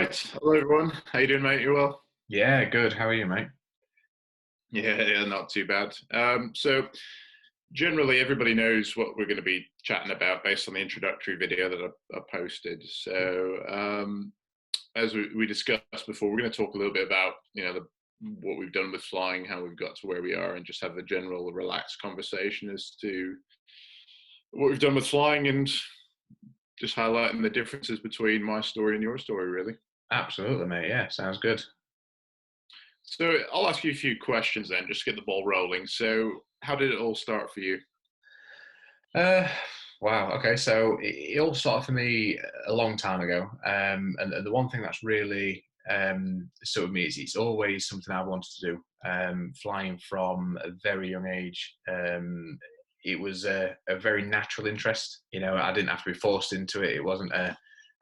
Right. Hello, everyone. How you doing, mate? You well? Yeah, good. How are you, mate? Yeah, not too bad. So generally, everybody knows what we're going to be chatting about based on the introductory video that I posted. So as we discussed before, we're going to talk a little bit about what we've done with flying, how we've got to where we are, and just have a general relaxed conversation as to what we've done with flying and just highlighting the differences between my story and your story, really. Absolutely, mate. Yeah, sounds good. So I'll ask you a few questions then, just to get the ball rolling. So how did it all start for you? Uh, wow. Okay, so it all started for me a long time ago, and the one thing that's really sort of me is it's always something I wanted to do. Flying from a very young age, it was a very natural interest. You know, I didn't have to be forced into it. It wasn't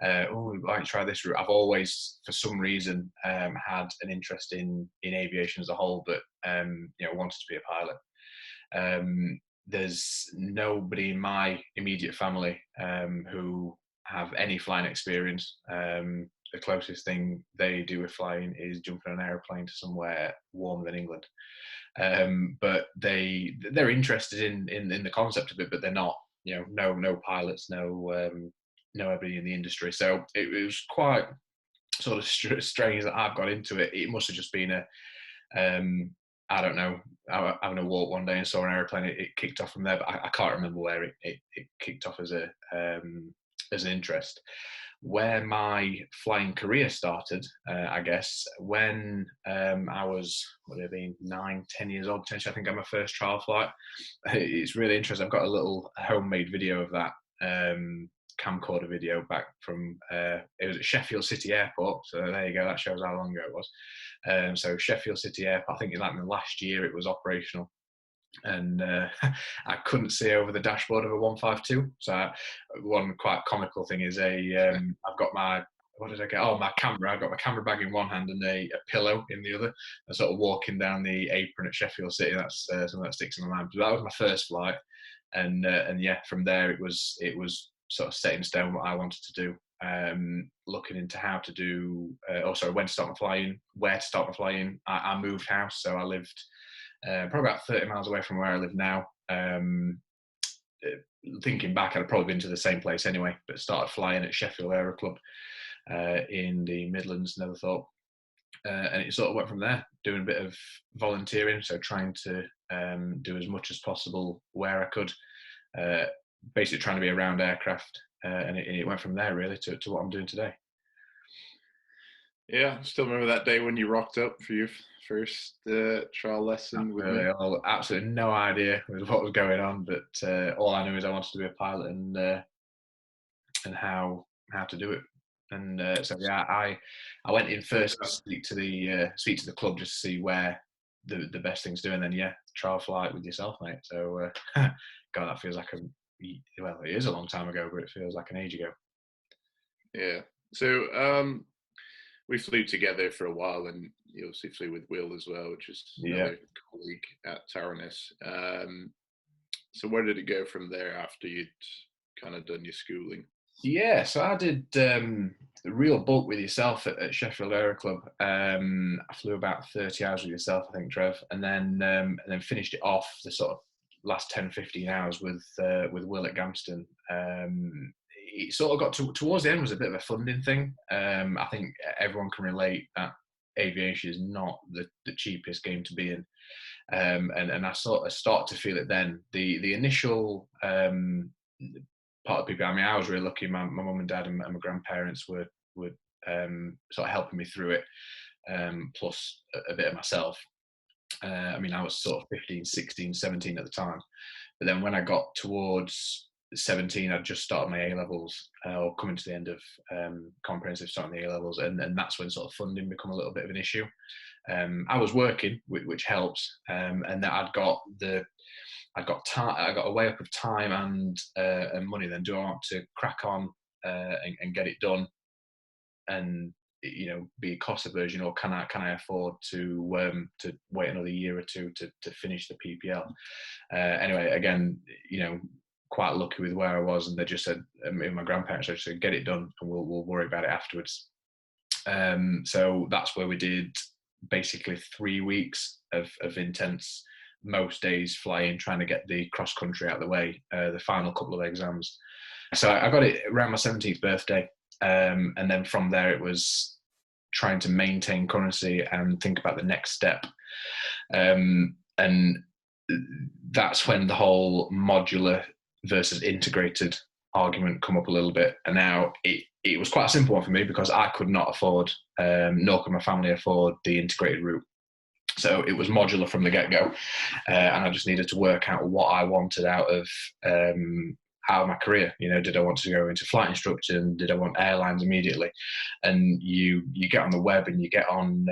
oh, we might try this route. I've always, for some reason, had an interest in aviation as a whole, but wanted to be a pilot. There's nobody in my immediate family who have any flying experience. The closest thing they do with flying is jumping on an aeroplane to somewhere warmer than England. But they're interested in the concept of it, but they're not. No pilots, no everybody in the industry. So it was quite sort of strange that I've got into it. It must have just been I don't know, having a walk one day and saw an aeroplane. It kicked off from there, but I can't remember where it kicked off as an interest. Where my flying career started, I guess, when I was, what would it have been, 9, 10 years old, potentially. I think I got my first trial flight. It's really interesting. I've got a little homemade video of that camcorder video back from, it was at Sheffield City Airport. So there you go. That shows how long ago it was. So Sheffield City Airport, I think in like the last year it was operational. And I couldn't see over the dashboard of a 152. So one quite comical thing is I've got my, what did I get? Oh, my camera. I've got my camera bag in one hand and a pillow in the other. And sort of walking down the apron at Sheffield City. That's something that sticks in my mind. But that was my first flight, and yeah, from there it was sort of set in stone what I wanted to do. Looking into how to do, when to start my flying, where to start my flying. I moved house, so I lived probably about 30 miles away from where I live now. Thinking back, I'd probably been to the same place anyway, but started flying at Sheffield Aero Club in the Midlands, never thought. And it sort of went from there, doing a bit of volunteering, so trying to do as much as possible where I could, basically trying to be around aircraft, and it went from there really to what I'm doing today. Yeah, still remember that day when you rocked up for your first trial lesson with me. Absolutely no idea what was going on, but all I knew is I wanted to be a pilot and how to do it. And so yeah, I went in first to speak to the club just to see where the best things to do, and then yeah, trial flight with yourself, mate. So God, that feels like it is a long time ago, but it feels like an age ago. Yeah. So we flew together for a while, and you obviously flew with Will as well, which is another colleague at Taranis. So where did it go from there after you'd kind of done your schooling? Yeah, so I did the real bulk with yourself at Sheffield Aero Club. I flew about 30 hours with yourself, I think, Trev, and then finished it off the sort of last 10, 15 hours with Will at Gamston. It sort of got towards the end was a bit of a funding thing. I think everyone can relate that aviation is not the cheapest game to be in. And I sort of start to feel it then. The initial part of people, I mean, I was really lucky. My mum and dad and my grandparents were sort of helping me through it, plus a bit of myself. I mean, I was sort of 15, 16, 17 at the time. But then when I got towards 17, I'd just started my A-levels, or coming to the end of comprehensive, starting the A-levels, and that's when sort of funding become a little bit of an issue. I was working, which helps, and that I got a way up of time and money. Then do I want to crack on and get it done, and be cost aversion, or can I afford to wait another year or two to finish the PPL? Anyway, again, quite lucky with where I was, and they just said, my grandparents just said, get it done, and we'll worry about it afterwards. So that's where we did basically 3 weeks of intense, most days flying, trying to get the cross country out of the way, the final couple of exams. So I got it around my 17th birthday. And then from there, it was trying to maintain currency and think about the next step. And that's when the whole modular versus integrated argument come up a little bit. And now it was quite a simple one for me because I could not afford, nor could my family afford the integrated route. So it was modular from the get-go, and I just needed to work out what I wanted out of my career. You know, did I want to go into flight instruction? Did I want airlines immediately? And you get on the web and you get on,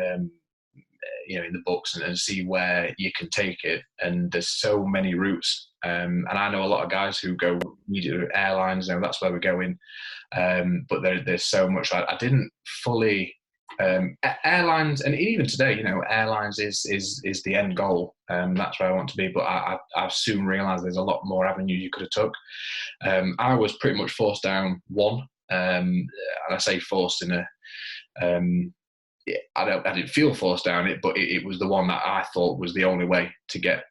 you know, in the books and see where you can take it. And there's so many routes. And I know a lot of guys who go immediately to airlines, and that's where we're going. But there's so much. I didn't fully. Airlines, and even today, you know, airlines is the end goal. That's where I want to be. But I've soon realised there's a lot more avenues you could have took. I was pretty much forced down one, and I say forced in a. I didn't feel forced down it, but it was the one that I thought was the only way to get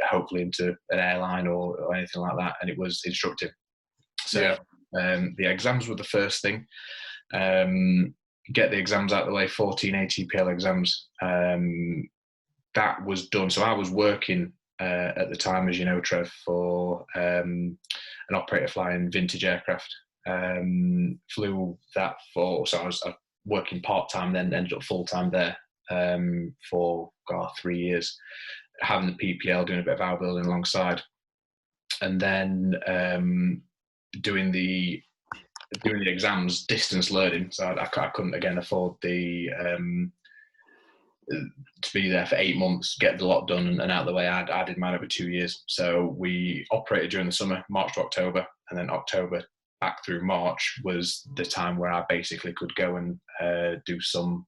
hopefully into an airline or anything like that, and it was instructive. So the exams were the first thing. Get the exams out of the way, 14 ATPL exams. That was done. So I was working at the time, as you know, Trev, for an operator flying vintage aircraft. Flew that so I was working part-time, then ended up full-time there for 3 years, having the PPL, doing a bit of our building alongside. And then doing the exams, distance learning. So I couldn't again afford the to be there for 8 months, get the lot done and out of the way. I did mine over 2 years. So we operated during the summer, March to October, and then October back through March was the time where I basically could go and do some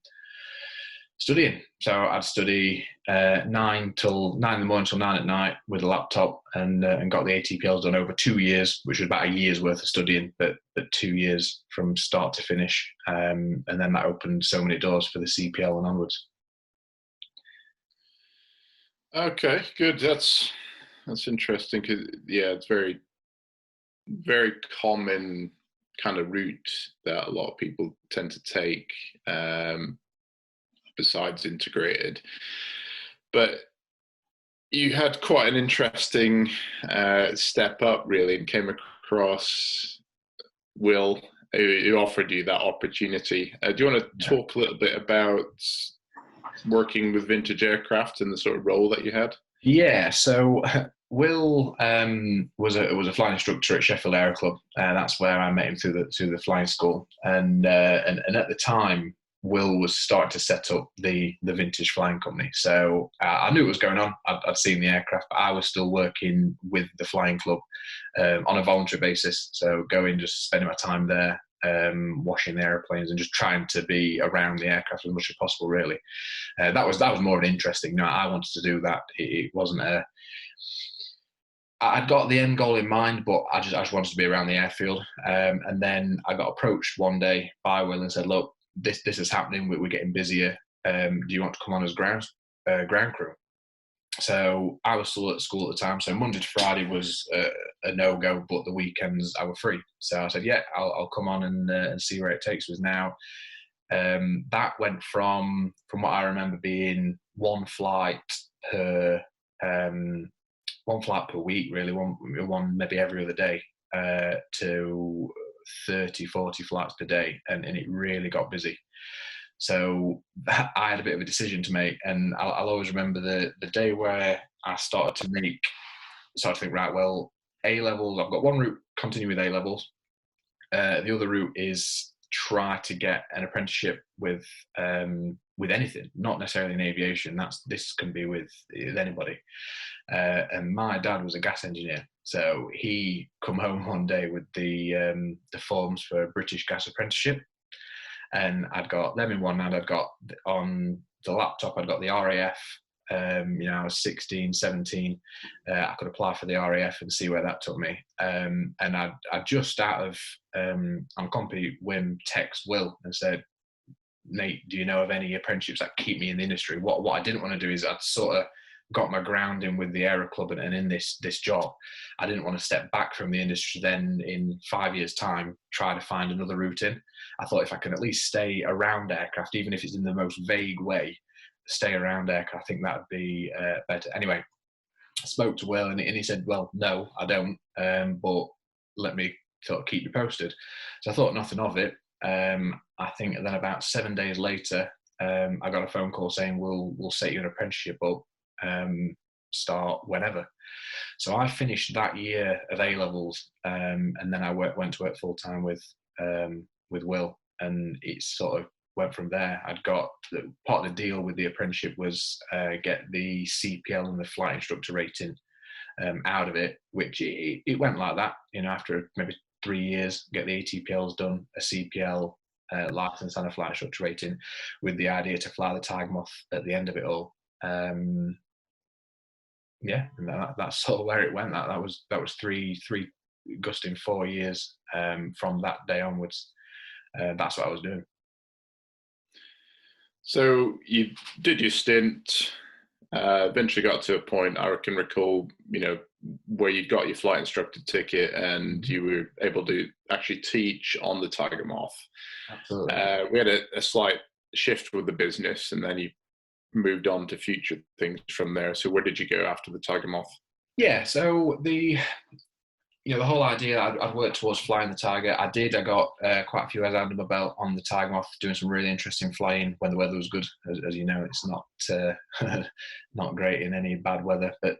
studying. So I'd study 9 in the morning till 9 at night with a laptop, and got the ATPLs done over 2 years, which was about a year's worth of studying, but 2 years from start to finish. And then that opened so many doors for the CPL and onwards. Okay, good. That's interesting because it's very, very common kind of route that a lot of people tend to take. Besides integrated, but you had quite an interesting step up really, and came across Will, who offered you that opportunity. Do you want to talk a little bit about working with vintage aircraft and the sort of role that you had? Yeah, so Will was a flying instructor at Sheffield Aero Club, and that's where I met him through the flying school. And at the time, Will was starting to set up the vintage flying company. So I knew what was going on. I'd seen the aircraft, but I was still working with the flying club on a voluntary basis. So going, just spending my time there, washing the airplanes and just trying to be around the aircraft as much as possible, really. That was more of an interesting, I wanted to do that. It wasn't I'd got the end goal in mind, but I just wanted to be around the airfield. And then I got approached one day by Will and said, look, this is happening. We're getting busier. Do you want to come on as ground crew? So I was still at school at the time. So Monday to Friday was a no-go, but the weekends I were free. So I said, yeah, I'll come on and see where it takes us. Now, that went from what I remember being one flight per week, really, one maybe every other day, to 30, 40 flights per day, and it really got busy. So I had a bit of a decision to make, and I'll always remember the day where I started to think, right, well, A-levels, I've got one route, continue with A-levels. The other route is try to get an apprenticeship with anything, not necessarily in aviation. This can be with anybody. And my dad was a gas engineer, so he come home one day with the forms for a British gas apprenticeship, and I'd got them in one hand. I'd got on the laptop, I'd got the RAF. I was 16, 17. I could apply for the RAF and see where that took me. And I just out of on complete whim text Will and said, Nate, do you know of any apprenticeships that keep me in the industry? What I didn't want to do is I'd sort of got my grounding with the Aero Club and in this job. I didn't want to step back from the industry then in 5 years' time, try to find another route in. I thought if I can at least stay around aircraft, even if it's in the most vague way, stay around aircraft, I think that would be better. Anyway, I spoke to Will and he said, well, no, I don't, but let me sort of keep you posted. So I thought nothing of it. I think then about 7 days later, I got a phone call saying we'll set you an apprenticeship up, start whenever. So I finished that year of A levels, and then I went to work full time with Will, and it sort of went from there. I'd got part of the deal with the apprenticeship was get the CPL and the flight instructor rating out of it, which it went like that. You know, after maybe 3 years, get the ATPLs done, a CPL license and a flight instructor rating, with the idea to fly the Tiger Moth at the end of it all. Yeah, and that's sort of where it went. That was three gusting 4 years from that day onwards. That's what I was doing. So you did your stint, eventually got to a point, I can recall, you know, where you got your flight instructor ticket and you were able to actually teach on the Tiger Moth. Absolutely. We had a slight shift with the business, and then you moved on to future things from there. So where did you go after the Tiger Moth? Yeah, so the whole idea, I'd worked towards flying the Tiger. I got quite a few hours under my belt on the Tiger Moth, doing some really interesting flying when the weather was good. As you know, it's not not great in any bad weather, but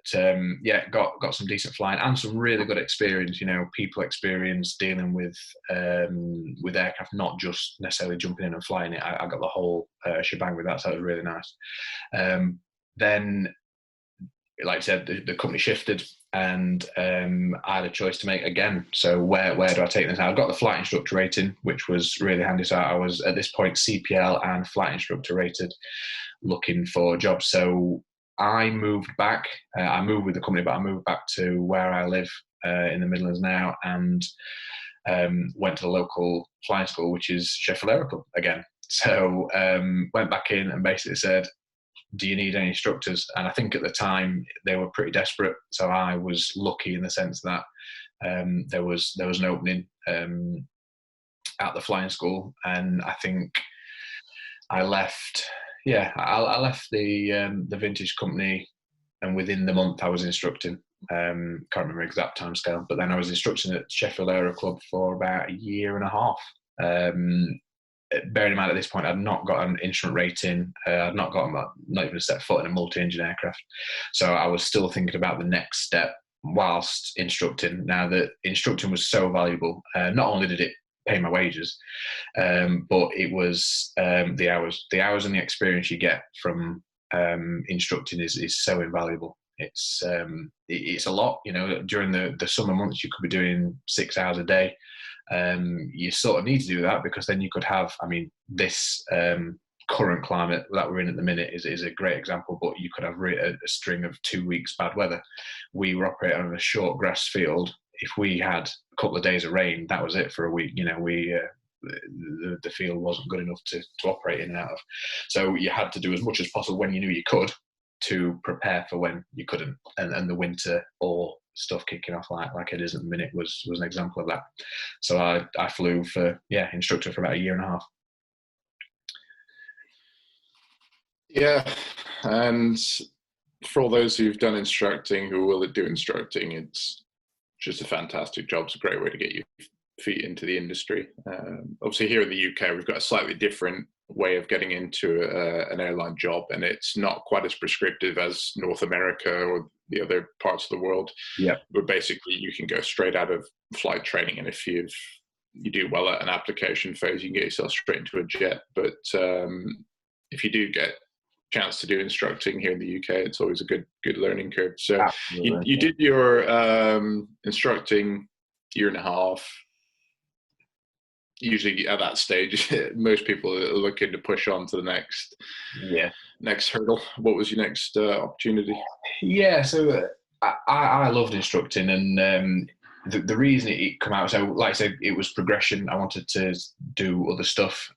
yeah, got some decent flying and some really good experience. You know, people experience dealing with aircraft, not just necessarily jumping in and flying it. I got the whole shebang with that, so it was really nice. Then, like I said, the company shifted, and I had a choice to make again. So where do I take this? I've got the flight instructor rating, which was really handy. So I was at this point CPL and flight instructor rated, looking for jobs. So I moved back. I moved with the company, but I moved back to where I live in the Midlands now, and went to the local flying school, which is Sheffield Aero Club again. So went back in and basically said, do you need any instructors? And I think at the time they were pretty desperate. So I was lucky in the sense that there was an opening at the flying school, and I think I left. Yeah, I left the vintage company, and within the month I was instructing. Can't remember exact time scale, but then I was instructing at Sheffield Aero Club for about a year and a half. Bearing in mind at this point, I'd not got an instrument rating. I'd not even set foot in a multi-engine aircraft. So I was still thinking about the next step whilst instructing. Now, the instructing was so valuable. Not only did it pay my wages, but it was the hours and the experience you get from instructing is so invaluable. It's a lot. You know, during the summer months, you could be doing 6 hours a day. You sort of need to do that, because then you could have, I mean, this current climate that we're in at the minute is a great example, but you could have a string of 2 weeks bad weather. We were operating on a short grass field. If we had a couple of days of rain, that was it for a week. You know, the field wasn't good enough to operate in and out of. So you had to do as much as possible when you knew you could, to prepare for when you couldn't, and the winter or stuff kicking off like it is at the minute was an example of that. So I flew for instructor for about a year and a half. Yeah, and for all those who've done instructing, who will do instructing, it's just a fantastic job. It's a great way to get your feet into the industry. Obviously here in the UK, we've got a slightly different way of getting into an airline job, and it's not quite as prescriptive as North America or the other parts of the world. Yeah, but basically you can go straight out of flight training, and if you do well at an application phase, you can get yourself straight into a jet. But if you do get a chance to do instructing here in the UK, it's always a good learning curve. So you did your instructing year and a half. Usually at that stage, most people are looking to push on to the next hurdle. What was your next opportunity? Yeah, so I loved instructing, and the reason it came out, so like I said, it was progression. I wanted to do other stuff.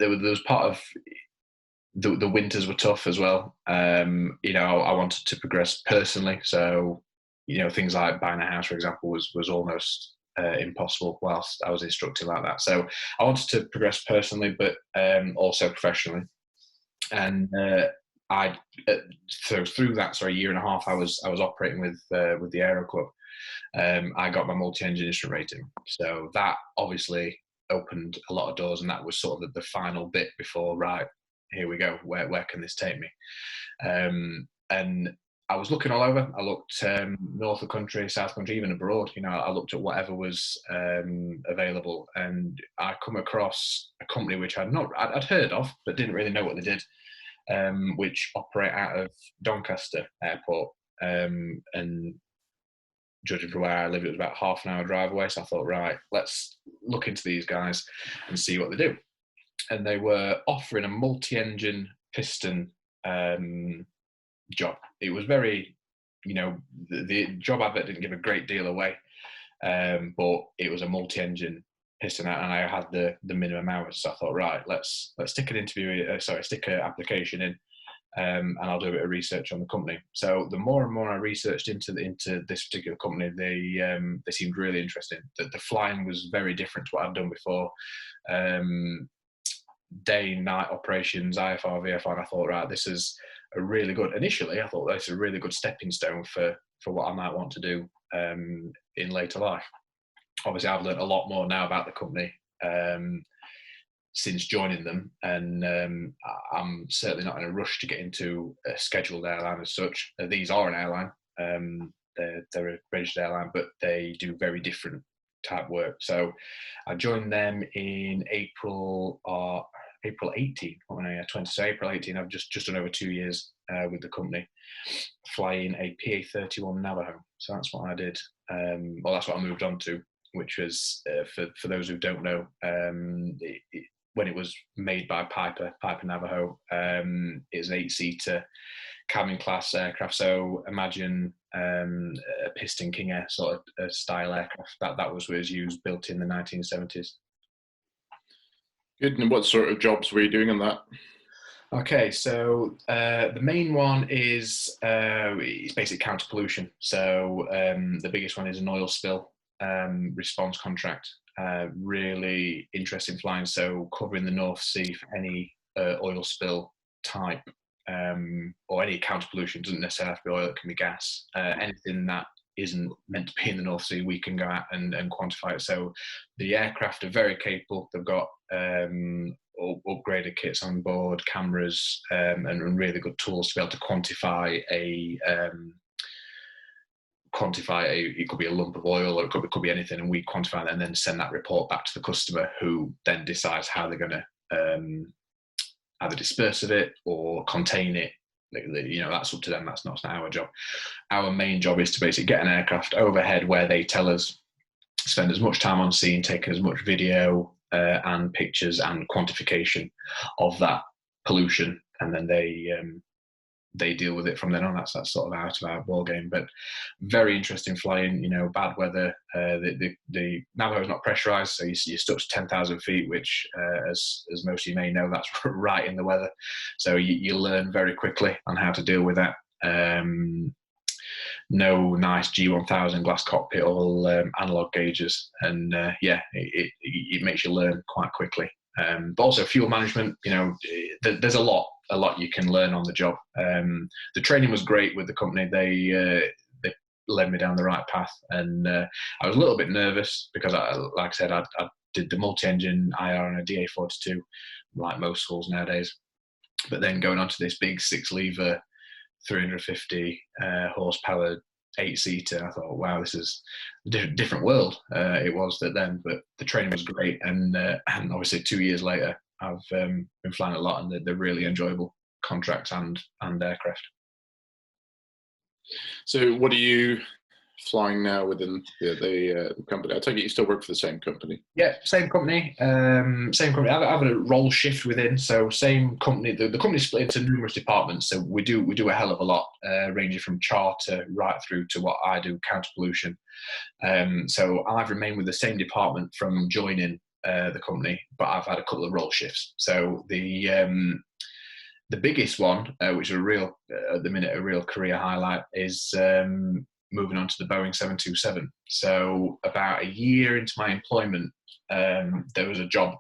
there was part of the winters were tough as well. You know, I wanted to progress personally, so you know, things like buying a house, for example, was almost impossible whilst I was instructing like that. So I wanted to progress personally, but also professionally. And I so through that year and a half, I was operating with the Aero Club. I got my multi-engine instrument rating, so that obviously opened a lot of doors, and that was sort of the final bit before, right, here we go, where can this take me? And I was looking all over. I looked north of country, south country, even abroad. You know, I looked at whatever was available, and I come across a company which I'd heard of, but didn't really know what they did, which operate out of Doncaster Airport. And judging from where I live, it was about half an hour drive away. So I thought, right, let's look into these guys and see what they do. And they were offering a multi-engine piston job. It was very, you know, the job advert didn't give a great deal away, but it was a multi-engine piston, and I had the minimum hours. So I thought, right, let's stick an application in, and I'll do a bit of research on the company. So the more and more I researched into this particular company, they seemed really interesting. The flying was very different to what I'd done before. Day, night operations, IFR, VFR, and I thought, right, this is a really good, initially, I thought this is a really good stepping stone for what I might want to do in later life. Obviously, I've learned a lot more now about the company since joining them, and I'm certainly not in a rush to get into a scheduled airline as such. These are an airline, they're a registered airline, but they do very different type work. So I joined them in April 18, so April 18, I've just done over 2 years with the company, flying a PA-31 Navajo. So that's what I did. Well, that's what I moved on to, which was, for those who don't know, when it was made by Piper Navajo, it's an 8-seater cabin class aircraft. So imagine a Piston King Air sort of style aircraft. That was used, built in the 1970s. Good. And what sort of jobs were you doing on that? Okay, so the main one is it's basically counter pollution. So the biggest one is an oil spill response contract. Really interesting flying. So covering the North Sea for any oil spill type, or any counter pollution. Doesn't necessarily have to be oil, it can be gas. Anything that isn't meant to be in the North Sea, we can go out and quantify it. So the aircraft are very capable. They've got upgraded kits on board, cameras, and really good tools to be able to quantify it could be a lump of oil, or it could be anything, and we quantify that and then send that report back to the customer, who then decides how they're going to either disperse of it or contain it. You know, that's up to them. That's not our job. Our main job is to basically get an aircraft overhead where they tell us, spend as much time on scene, taking as much video and pictures and quantification of that pollution, and then they deal with it from then on. That's sort of out of our ball game. But very interesting flying. You know, bad weather. The Navajo is not pressurized, so you're stuck to 10,000 feet, which, as most of you may know, that's right in the weather. So you learn very quickly on how to deal with that. No nice G1000 glass cockpit, all analog gauges, and it makes you learn quite quickly. But also fuel management. You know, there's a lot you can learn on the job. The training was great with the company. They led me down the right path, and I was a little bit nervous because, like I said, I did the multi-engine IR and a DA42, like most schools nowadays. But then going on to this big 6-lever, 350 horsepower 8-seater, I thought, wow, this is a different world. It was then, but the training was great, and obviously 2 years later, I've been flying a lot, and they're really enjoyable contracts and aircraft. So what are you flying now within the company? I take it you still work for the same company? Yeah, same company. I have a role shift within. So same company. The company's split into numerous departments. So we do a hell of a lot, ranging from charter right through to what I do, counter pollution. So I've remained with the same department from joining the company, but I've had a couple of role shifts. So the biggest one, which is at the minute, a real career highlight, is moving on to the Boeing 727. So about a year into my employment, there was a job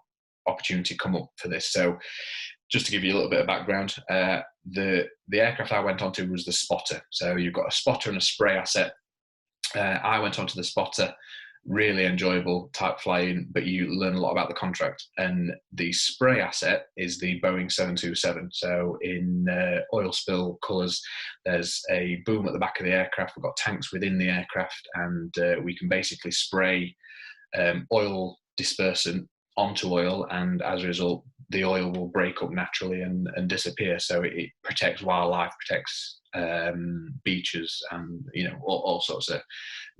opportunity come up for this. So just to give you a little bit of background, the aircraft I went onto was the spotter. So you've got a spotter and a spray asset. I went onto the spotter, really enjoyable type flying, but you learn a lot about the contract. And the spray asset is the Boeing 727. So in oil spill colours, there's a boom at the back of the aircraft. We've got tanks within the aircraft, and we can basically spray oil dispersant onto oil, and as a result, the oil will break up naturally and disappear. So it protects wildlife, protects beaches, and all sorts of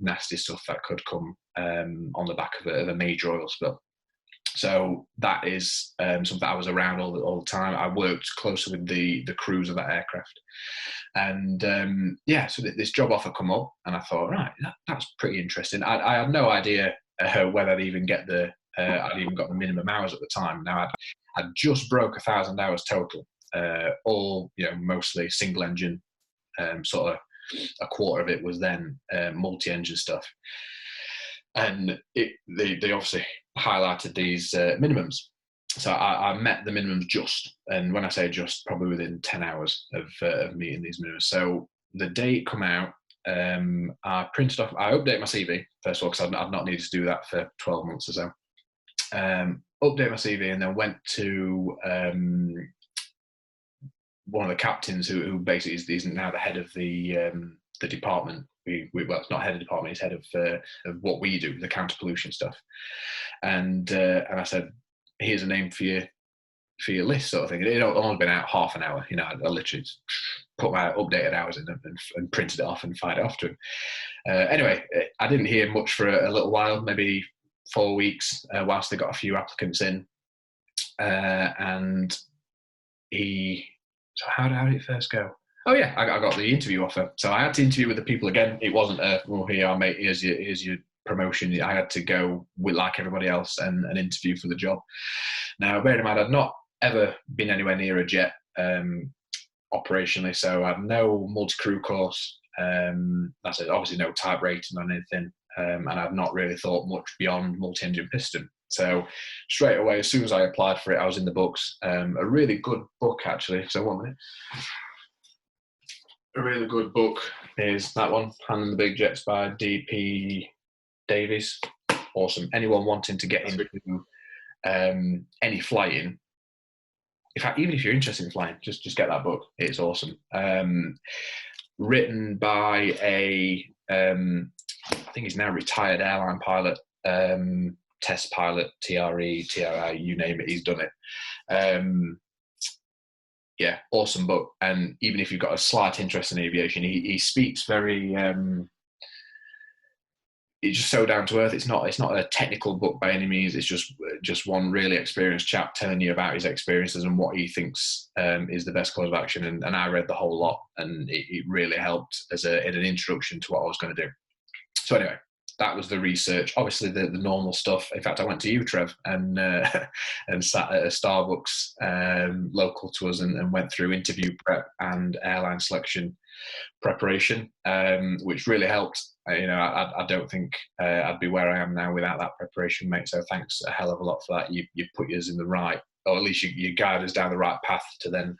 nasty stuff that could come on the back of a major oil spill. So that is something I was around all the time. I worked closely with the crews of that aircraft, and so this job offer come up, and I thought, right, that's pretty interesting. I had no idea whether I'd even get I'd even got the minimum hours at the time. Now I'd just broke 1,000 hours total, all mostly single engine. Sort of a quarter of it was then multi-engine stuff, and they obviously highlighted these minimums. So I met the minimums just, and when I say just, probably within 10 hours of meeting these minimums. So the day it come out, I printed off. I updated my CV first of all, because I've not needed to do that for 12 months or so. Update my CV, and then went to one of the captains who basically is now the head of the department. Well, it's not head of the department; he's head of what we do, the counter pollution stuff. And I said, "Here's a name for your list," sort of thing. It had only been out half an hour. I literally put my updated hours in and printed it off and fired it off to him. Anyway, I didn't hear much for a little while, maybe 4 weeks, whilst they got a few applicants in, and so how did it first go? Oh yeah, I got the interview offer. So I had to interview with the people again. It wasn't well, here you are, mate, here's your promotion. I had to go with, like everybody else, and interview for the job. Now, bear in mind, I'd not ever been anywhere near a jet operationally, so I had no multi-crew course. That's it, obviously no type rating on anything, and I've not really thought much beyond multi-engine piston. So straight away, as soon as I applied for it, I was in the books. A really good book, actually. So 1 minute. A really good book is that one, Handling the Big Jets by D.P. Davies. Awesome. Anyone wanting to get into any flying, in fact, even if you're interested in flying, just get that book. It's awesome. Written by I think he's now retired airline pilot, test pilot, TRE, TRI, you name it, he's done it. Yeah, awesome book. And even if you've got a slight interest in aviation, he speaks very. It's just so down to earth. It's not a technical book by any means. It's just one really experienced chap telling you about his experiences and what he thinks is the best course of action. And I read the whole lot, and it really helped as an introduction to what I was going to do. So anyway, that was the research. Obviously, the normal stuff. In fact, I went to you, Trev, and sat at a Starbucks local to us, and went through interview prep and airline selection preparation, which really helped. I don't think I'd be where I am now without that preparation, mate. So thanks a hell of a lot for that. You put us in the right, or at least you guide us down the right path to then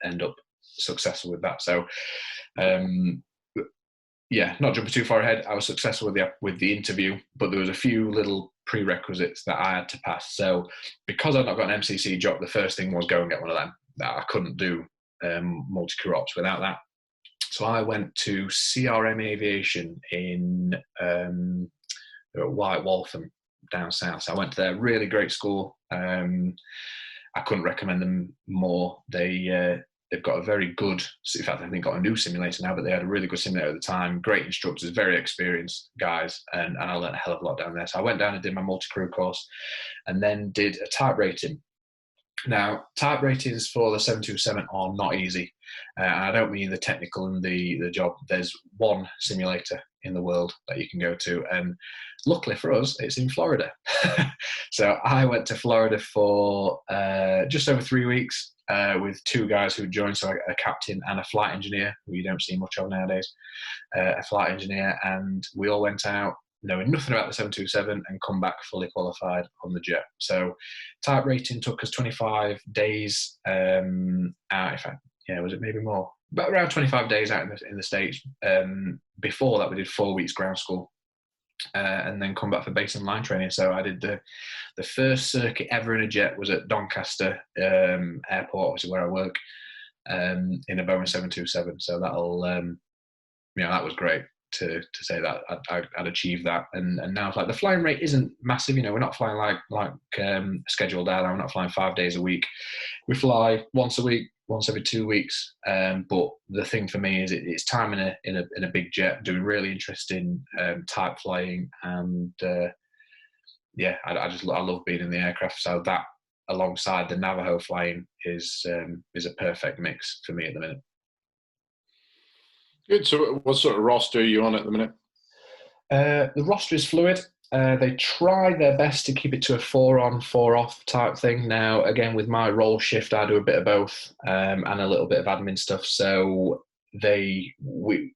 end up successful with that. So. Yeah, not jumping too far ahead, I was successful with the interview, but there was a few little prerequisites that I had to pass. So because I'd not got an MCC job, the first thing was go and get one of them. I couldn't do multi-crew ops without that. So I went to CRM Aviation in White Waltham down south. So I went to their really great school. I couldn't recommend them more. They've got a very good, in fact, I think they've got a new simulator now, but they had a really good simulator at the time. Great instructors, very experienced guys, and I learned a hell of a lot down there. So I went down and did my multi-crew course, and then did a type rating. Now, type ratings for the 727 are not easy. And I don't mean the technical and the job. There's one simulator in the world that you can go to. And luckily for us, it's in Florida. So I went to Florida for just over 3 weeks with 2 guys who joined, so a captain and a flight engineer, who you don't see much of nowadays, a flight engineer, and we all went out knowing nothing about the 727 and come back fully qualified on the jet. So type rating took us 25 days out. In fact, yeah, was it maybe more? But around 25 days out in the States. Before that, we did 4 weeks ground school, and then come back for base and line training. So I did the first circuit ever in a jet was at Doncaster Airport, which is where I work, in a Boeing 727. So that'll, that was great to say that I'd achieved that. And now it's like the flying rate isn't massive. We're not flying like scheduled airline. We're not flying 5 days a week. We fly once a week, once every 2 weeks. But the thing for me is it's time in a big jet, doing really interesting type flying, and I love being in the aircraft. So that, alongside the Navajo flying, is a perfect mix for me at the minute. Good. So what sort of roster are you on at the minute? The roster is fluid. They try their best to keep it to a 4-on, 4-off type thing. Now, again, with my role shift, I do a bit of both, and a little bit of admin stuff. So they're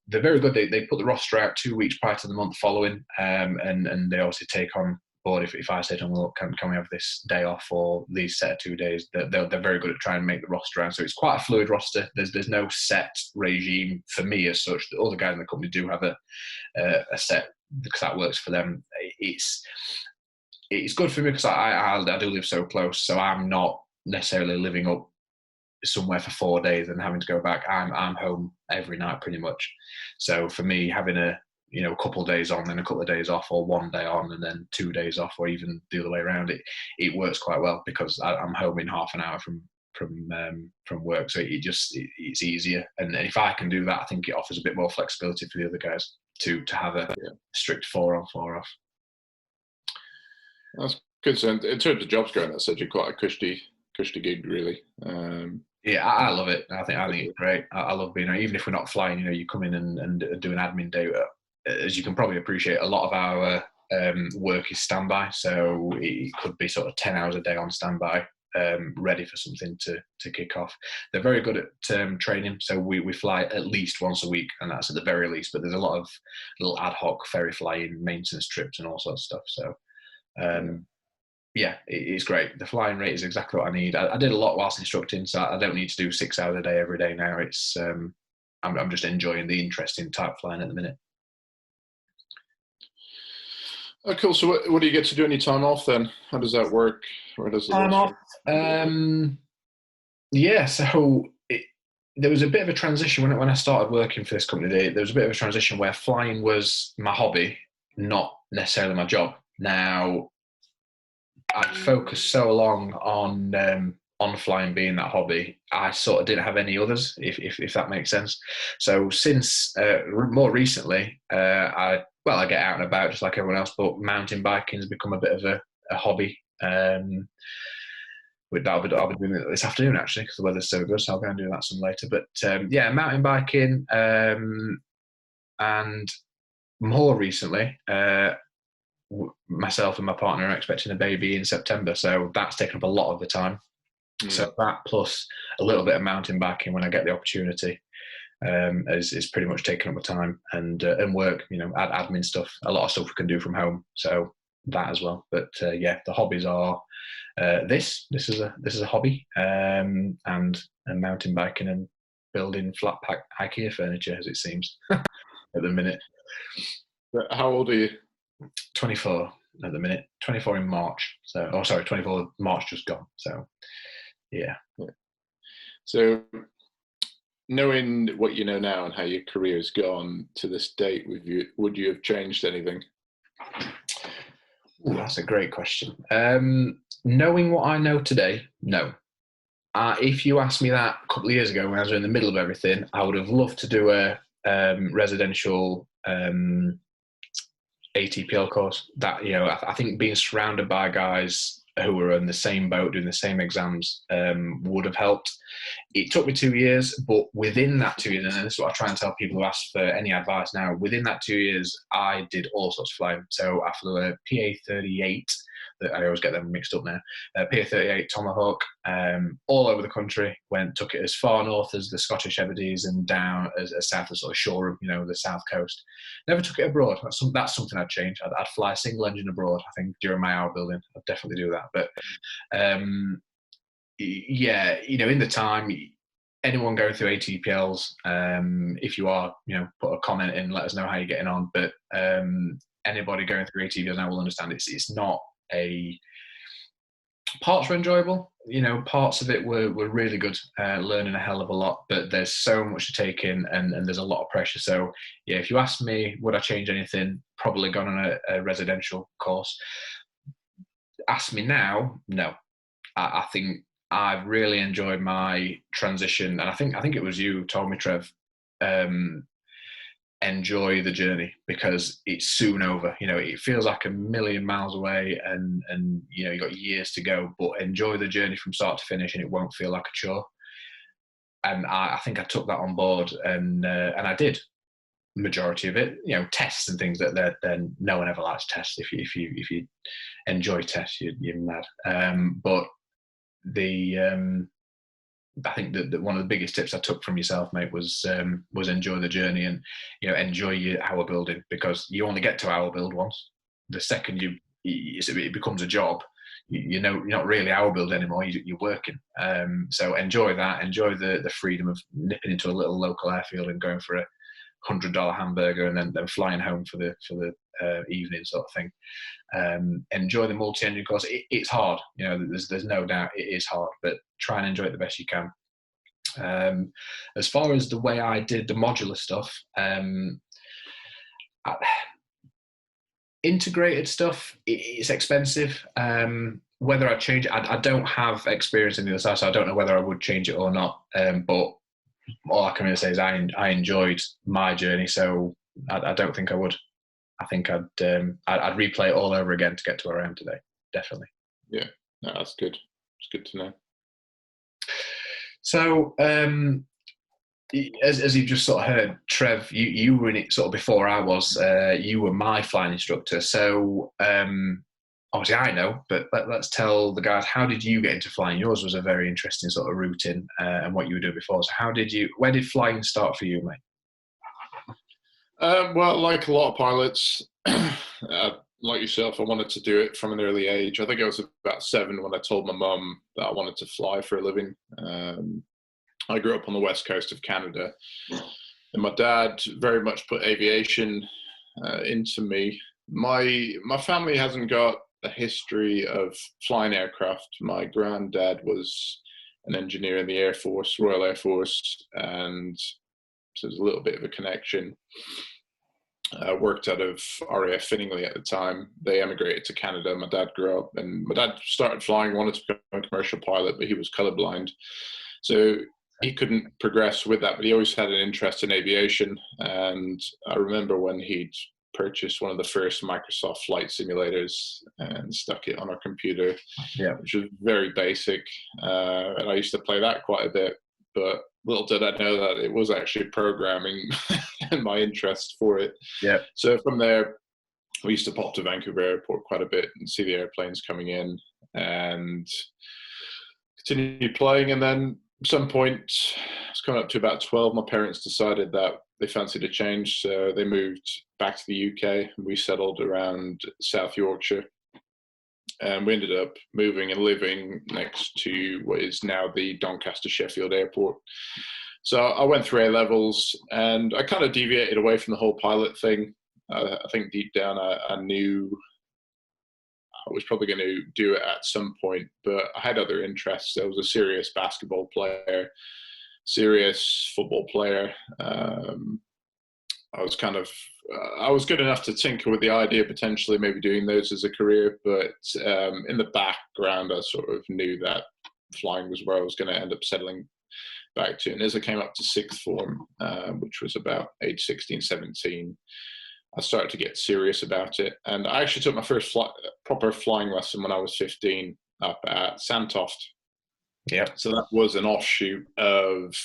very good. They put the roster out 2 weeks prior to the month following, and they obviously take on board if I say to them, well, can we have this day off or these set of 2 days? They're very good at trying to make the roster out. So it's quite a fluid roster. There's no set regime for me as such. All the guys in the company do have a set, because that works for them. It's good for me because I do live so close, so I'm not necessarily living up somewhere for 4 days and having to go back. I'm home every night pretty much. So for me, having a couple of days on, then a couple of days off, or 1 day on and then 2 days off, or even the other way around, it works quite well, because I'm home in half an hour from work. So it's easier, and if I can do that, I think it offers a bit more flexibility for the other guys to have a strict 4-on, 4-off. That's good. So in terms of jobs going, that's actually quite a cushy gig, really. Yeah, I love it. I think it's great. I love being, even if we're not flying, you come in and do an admin day. As you can probably appreciate, a lot of our work is standby, so it could be sort of 10 hours a day on standby, ready for something to kick off. They're very good at training, so we fly at least once a week, and that's at the very least, but there's a lot of little ad hoc ferry flying, maintenance trips and all sorts of stuff. So it's great. The flying rate is exactly what I need. I did a lot whilst instructing, so I don't need to do 6 hours a day every day now. It's I'm just enjoying the interesting type flying at the minute. Oh, cool. So what do you get to do any time off then? How does that work? Where does it time off? So there was a bit of a transition when I started working for this company. There was a bit of a transition where flying was my hobby, not necessarily my job. Now, I'd focused so long on flying being that hobby, I sort of didn't have any others, if that makes sense. So since more recently, I get out and about just like everyone else, but mountain biking has become a bit of a hobby. I'll be doing it this afternoon, actually, because the weather's so good, so I'll go and do that some later. But mountain biking, and more recently, myself and my partner are expecting a baby in September, so that's taken up a lot of the time. So that, plus a little bit of mountain biking when I get the opportunity, is pretty much taking up my time, and work, admin stuff, a lot of stuff we can do from home, so that as well. But the hobbies are this is a hobby, and mountain biking and building flat pack IKEA furniture, as it seems at the minute. How old are you? 24 at the minute. 24 in March. 24 March just gone. So yeah. So knowing what you know now and how your career has gone to this date, would you have changed anything? Ooh, that's a great question. Knowing what I know today, no. If you asked me that a couple of years ago when I was in the middle of everything, I would have loved to do a residential ATPL course. That I think being surrounded by guys who were in the same boat doing the same exams would have helped. It took me 2 years, but within that 2 years, and this is what I try and tell people who ask for any advice now, within that 2 years, I did all sorts of flying. So I flew a PA-38, I always get them mixed up now, PA-38 Tomahawk, all over the country, took it as far north as the Scottish Hebrides and down as south as sort of Shoreham, the south coast. Never took it abroad. That's something I'd change. I'd fly a single engine abroad, I think, during my hour building. I'd definitely do that. But yeah, in the time, anyone going through ATPLs, if you are, put a comment in, let us know how you're getting on. But anybody going through ATPLs now will understand it's not parts were enjoyable. Parts of it were really good, learning a hell of a lot, but there's so much to take in and there's a lot of pressure. So yeah, if you ask me, would I change anything? Probably gone on a residential course. Ask me now, no. I think I've really enjoyed my transition, and I think it was you who told me, Trev, enjoy the journey because it's soon over. It feels like a million miles away, and you've got years to go, but enjoy the journey from start to finish, and it won't feel like a chore. And I think I took that on board, and I did majority of it. Tests and things that then no one ever likes tests. If you enjoy tests, you're mad. But I think that one of the biggest tips I took from yourself, mate, was enjoy the journey and enjoy your hour building, because you only get to hour build once. The second it becomes a job, you're not really hour build anymore. You're working. So enjoy that. Enjoy the freedom of nipping into a little local airfield and going for a $100 hamburger and then flying home for the evening sort of thing. Enjoy the multi-engine course. It's hard, there's no doubt it is hard, but try and enjoy it the best you can. As far as the way I did the modular stuff, integrated stuff, it's expensive. Whether I change it, I don't have experience in the other side, so I don't know whether I would change it or not. But all I can really say is I enjoyed my journey, so I don't think I would. I think I'd replay it all over again to get to where I am today. Definitely. Yeah, no, that's good. It's good to know. So, as you've just sort of heard, Trev, you were in it sort of before I was. You were my flying instructor. So, obviously I know, but let's tell the guys, how did you get into flying? Yours was a very interesting sort of route in and what you were doing before. So where did flying start for you, mate? Well, like a lot of pilots, like yourself, I wanted to do it from an early age. I think I was about 7 when I told my mum that I wanted to fly for a living. I grew up on the west coast of Canada, and my dad very much put aviation into me. My family hasn't got a history of flying aircraft. My granddad was an engineer in the Air Force, Royal Air Force, and so there's a little bit of a connection. Worked out of RAF Finningley at the time. They emigrated to Canada. My dad grew up, and my dad started flying, wanted to become a commercial pilot, but he was colorblind. So he couldn't progress with that, but he always had an interest in aviation. And I remember when he'd purchased one of the first Microsoft flight simulators and stuck it on our computer, which was very basic. And I used to play that quite a bit, but little did I know that it was actually programming and my interest for it. Yeah. So from there, we used to pop to Vancouver Airport quite a bit and see the airplanes coming in and continue playing. And then at some point, it's coming up to about 12, my parents decided that they fancied a change. So they moved back to the UK and we settled around South Yorkshire. And we ended up moving and living next to what is now the Doncaster Sheffield Airport. So I went through A-levels and I kind of deviated away from the whole pilot thing. I think deep down I knew I was probably going to do it at some point, but I had other interests. I was a serious basketball player, serious football player. I was good enough to tinker with the idea potentially maybe doing those as a career, but in the background I sort of knew that flying was where I was going to end up settling back to. And as I came up to sixth form, which was about age 16, 17, I started to get serious about it. And I actually took my first proper flying lesson when I was 15. up at Sandtoft. Yeah. So that was an offshoot of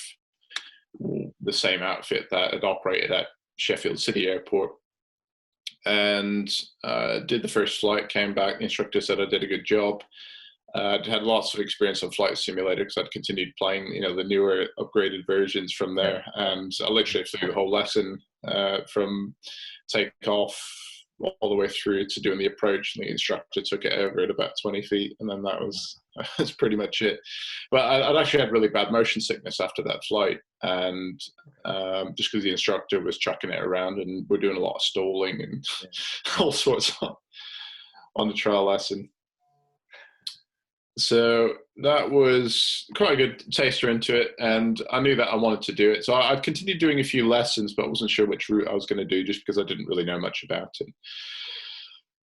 the same outfit that had operated at Sheffield City Airport. And did the first flight, came back. The instructor said I did a good job. Had lots of experience on Flight Simulator because I'd continued playing, the newer upgraded versions from there. And I literally flew the whole lesson from takeoff all the way through to doing the approach, and the instructor took it over at about 20 feet, and then that's pretty much it. But I'd actually had really bad motion sickness after that flight, and just because the instructor was chucking it around, and we're doing a lot of stalling and all sorts on the trial lesson. So that was quite a good taster into it, and I knew that I wanted to do it. So I'd continued doing a few lessons, but I wasn't sure which route I was going to do just because I didn't really know much about it.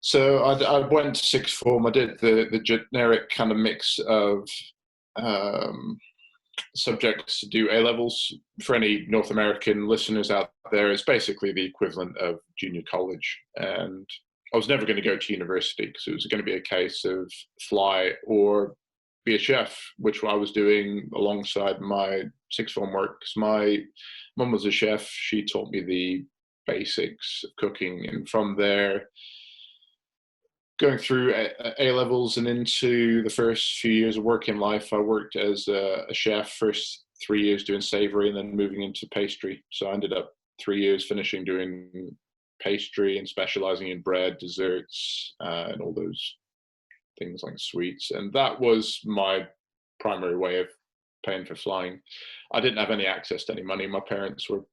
So I went to sixth form. I did the generic kind of mix of subjects to do A-levels. For any North American listeners out there, it's basically the equivalent of junior college. And I was never going to go to university because it was going to be a case of fly or be a chef, which I was doing alongside my sixth form work. Because my mum was a chef. She taught me the basics of cooking. And from there, going through A-levels and into the first few years of working life, I worked as a chef, first 3 years doing savory and then moving into pastry. So I ended up 3 years finishing doing pastry and specializing in bread, desserts, and all those things like sweets. And that was my primary way of paying for flying. I didn't have any access to any money. My parents were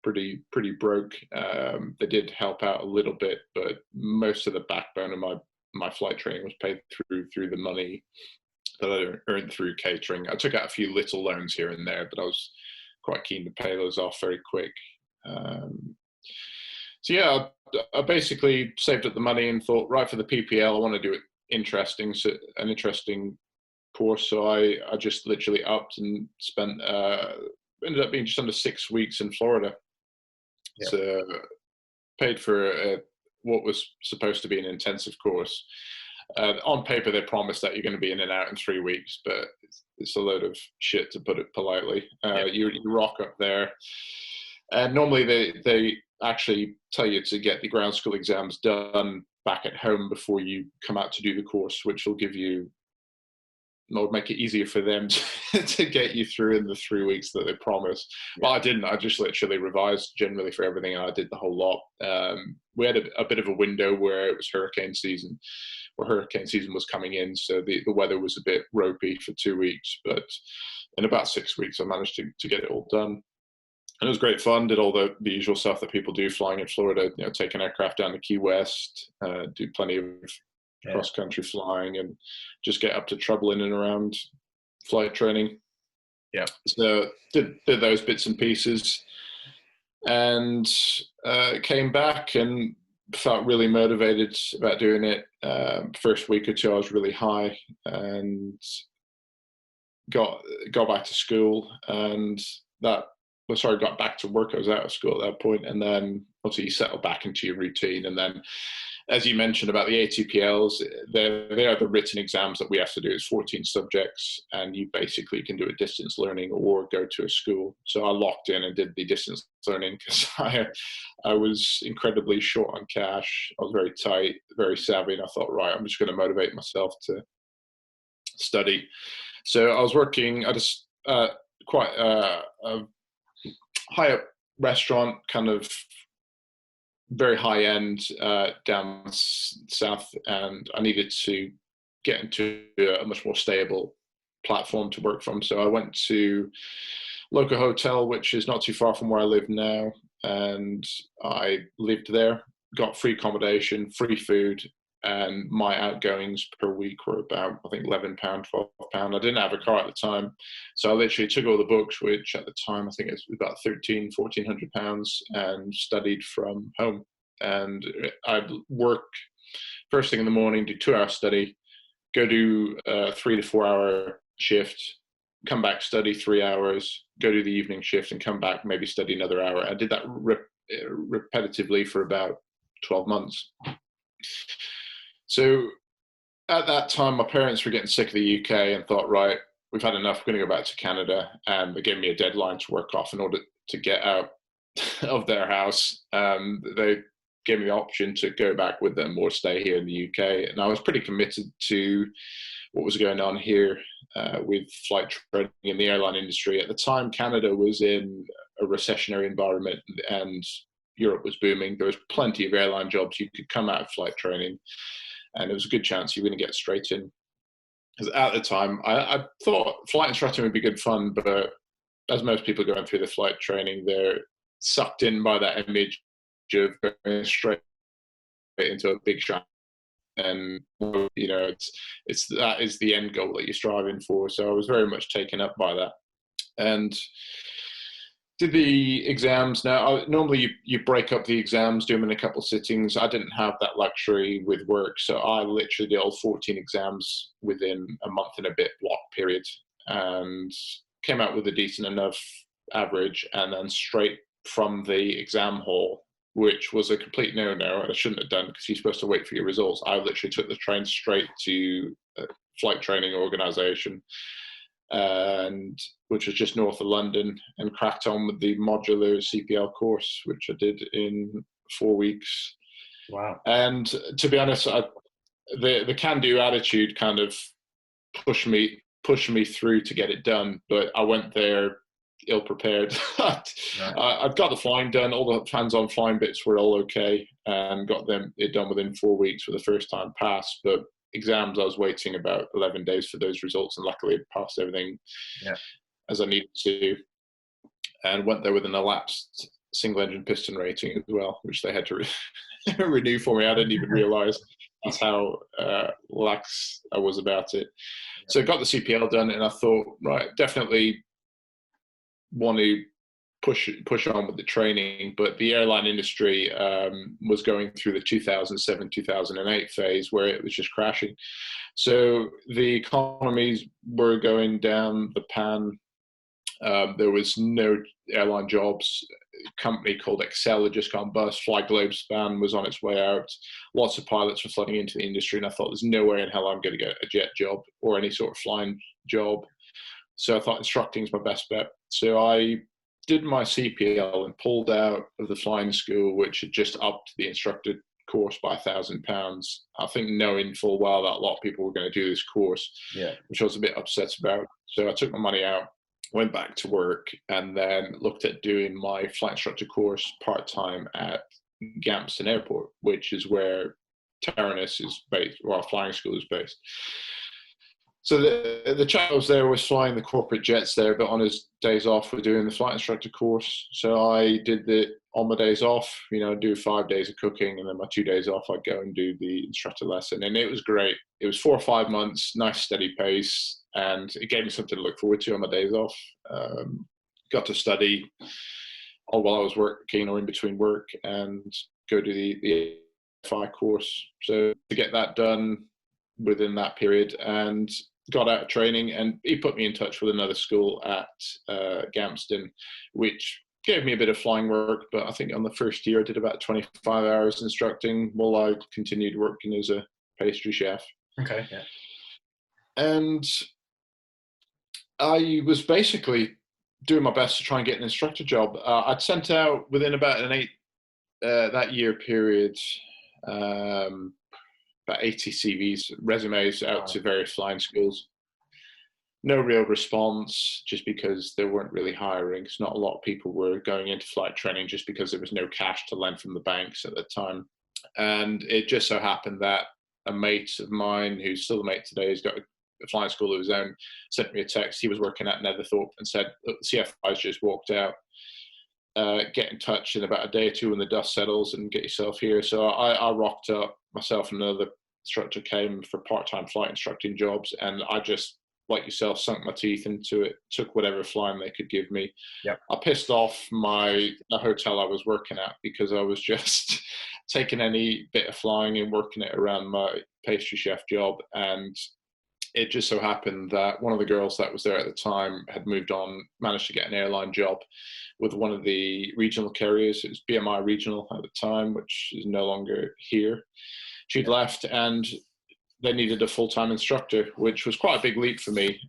pretty broke. They did help out a little bit, but most of the backbone of my flight training was paid through the money that I earned through catering. I took out a few little loans here and there, but I was quite keen to pay those off very quick. So yeah, I basically saved up the money and thought, right, for the PPL, I want to do it interesting, so an interesting course. So I just literally upped and spent, ended up being just under 6 weeks in Florida. Yep. So paid for what was supposed to be an intensive course. On paper, they promised that you're going to be in and out in 3 weeks, but it's a load of shit, to put it politely. You rock up there, and normally they actually tell you to get the ground school exams done back at home before you come out to do the course, which will give you, or make it easier for them to get you through in the 3 weeks that they promised. Yeah. Well, I didn't. I just literally revised generally for everything, and I did the whole lot. We had a bit of a window where it was hurricane season, was coming in, so the weather was a bit ropey for 2 weeks. But in about 6 weeks, I managed to get it all done. And it was great fun. Did all the usual stuff that people do flying in Florida, take an aircraft down to Key West, do plenty of cross-country flying, and just get up to trouble in and around flight training. Yeah. So did those bits and pieces, and came back and felt really motivated about doing it. First week or two, I was really high, and got back to school, and got back to work. I was out of school at that point, and then obviously you settle back into your routine. And then, as you mentioned about the ATPLs, they are the written exams that we have to do. It's 14 subjects, and you basically can do it distance learning or go to a school. So I locked in and did the distance learning because I was incredibly short on cash. I was very tight, very savvy, and I thought, right, I'm just going to motivate myself to study. So I was working at quite a high up restaurant, kind of very high end, down south, and I needed to get into a much more stable platform to work from. So I went to local hotel, which is not too far from where I live now, and I lived there, got free accommodation, free food, and my outgoings per week were about, I think, £11, £12. I didn't have a car at the time, so I literally took all the books, which at the time I think it was about £1,400, and studied from home. And I'd work first thing in the morning, do 2 hour study, go do a 3 to 4 hour shift, come back, study 3 hours, go do the evening shift, and come back, maybe study another hour. I did that repetitively for about 12 months. So at that time, my parents were getting sick of the UK and thought, right, we've had enough. We're going to go back to Canada. And they gave me a deadline to work off in order to get out of their house. They gave me the option to go back with them or stay here in the UK. And I was pretty committed to what was going on here with flight training in the airline industry. At the time, Canada was in a recessionary environment and Europe was booming. There was plenty of airline jobs. You could come out of flight training and there was a good chance you were going to get straight in. Because at the time, I thought flight instructing would be good fun, but as most people going through the flight training, they're sucked in by that image of going straight into a big shot. And you know, it's that is the end goal that you're striving for. So I was very much taken up by that, and did the exams. Now, normally you break up the exams, do them in a couple of sittings. I didn't have that luxury with work, so I literally did all 14 exams within a month and a bit block period, and came out with a decent enough average, and then straight from the exam hall, which was a complete no-no. I shouldn't have done because you're supposed to wait for your results. I literally took the train straight to a flight training organisation, and which was just north of London, and cracked on with the modular CPL course, which I did in 4 weeks. Wow. And to be honest, the can-do attitude kind of pushed me through to get it done, but I went there ill-prepared. I've got the flying done. All the hands-on flying bits were all okay, and got it done within 4 weeks for the first time pass. But exams, I was waiting about 11 days for those results, and luckily I passed everything as I needed to, and went there with an elapsed single-engine piston rating as well, which they had to renew for me. I didn't even realise that's how lax I was about it. So I got the CPL done, and I thought, right, definitely want to push on with the training, but the airline industry was going through the 2007-2008 phase where it was just crashing. So the economies were going down the pan. There was no airline jobs. A company called Excel had just gone bust. Fly Globespan was on its way out. Lots of pilots were flooding into the industry, and I thought, there's no way in hell I'm going to get a jet job or any sort of flying job. So I thought instructing is my best bet. So I did my CPL and pulled out of the flying school, which had just upped the instructor course by £1,000. I think knowing full well that a lot of people were going to do this course, which I was a bit upset about. So I took my money out, went back to work, and then looked at doing my flight instructor course part-time at Galveston Airport, which is where Taranis is based, or our flying school is based. So the chap was there was flying the corporate jets there, but on his days off, we're doing the flight instructor course. So I did on my days off, you know, do 5 days of cooking, and then my 2 days off, I'd go and do the instructor lesson. And it was great. It was 4 or 5 months, nice steady pace, and it gave me something to look forward to on my days off. Got to study all while I was working or in between work, and go do the FI course. So to get that done within that period, and got out of training, and he put me in touch with another school at Galveston, which gave me a bit of flying work. But I think on the first year I did about 25 hours instructing while I continued working as a pastry chef. Okay, yeah. And I was basically doing my best to try and get an instructor job. I'd sent out within about that year period, about 80 CVs, resumes out to various flying schools. No real response, just because they weren't really hiring. Because not a lot of people were going into flight training, just because there was no cash to lend from the banks at the time. And it just so happened that a mate of mine, who's still a mate today, has got a flying school of his own, sent me a text. He was working at Netherthorpe and said, look, the CFI's just walked out. Get in touch in about a day or two when the dust settles and get yourself here. So I rocked up. Myself and another instructor came for part-time flight instructing jobs, and I just, like yourself, sunk my teeth into it, took whatever flying they could give me. Yep. I pissed off the hotel I was working at, because I was just taking any bit of flying and working it around my pastry chef job. And it just so happened that one of the girls that was there at the time had moved on, managed to get an airline job with one of the regional carriers. It was BMI Regional at the time, which is no longer here. She'd left, and they needed a full-time instructor, which was quite a big leap for me,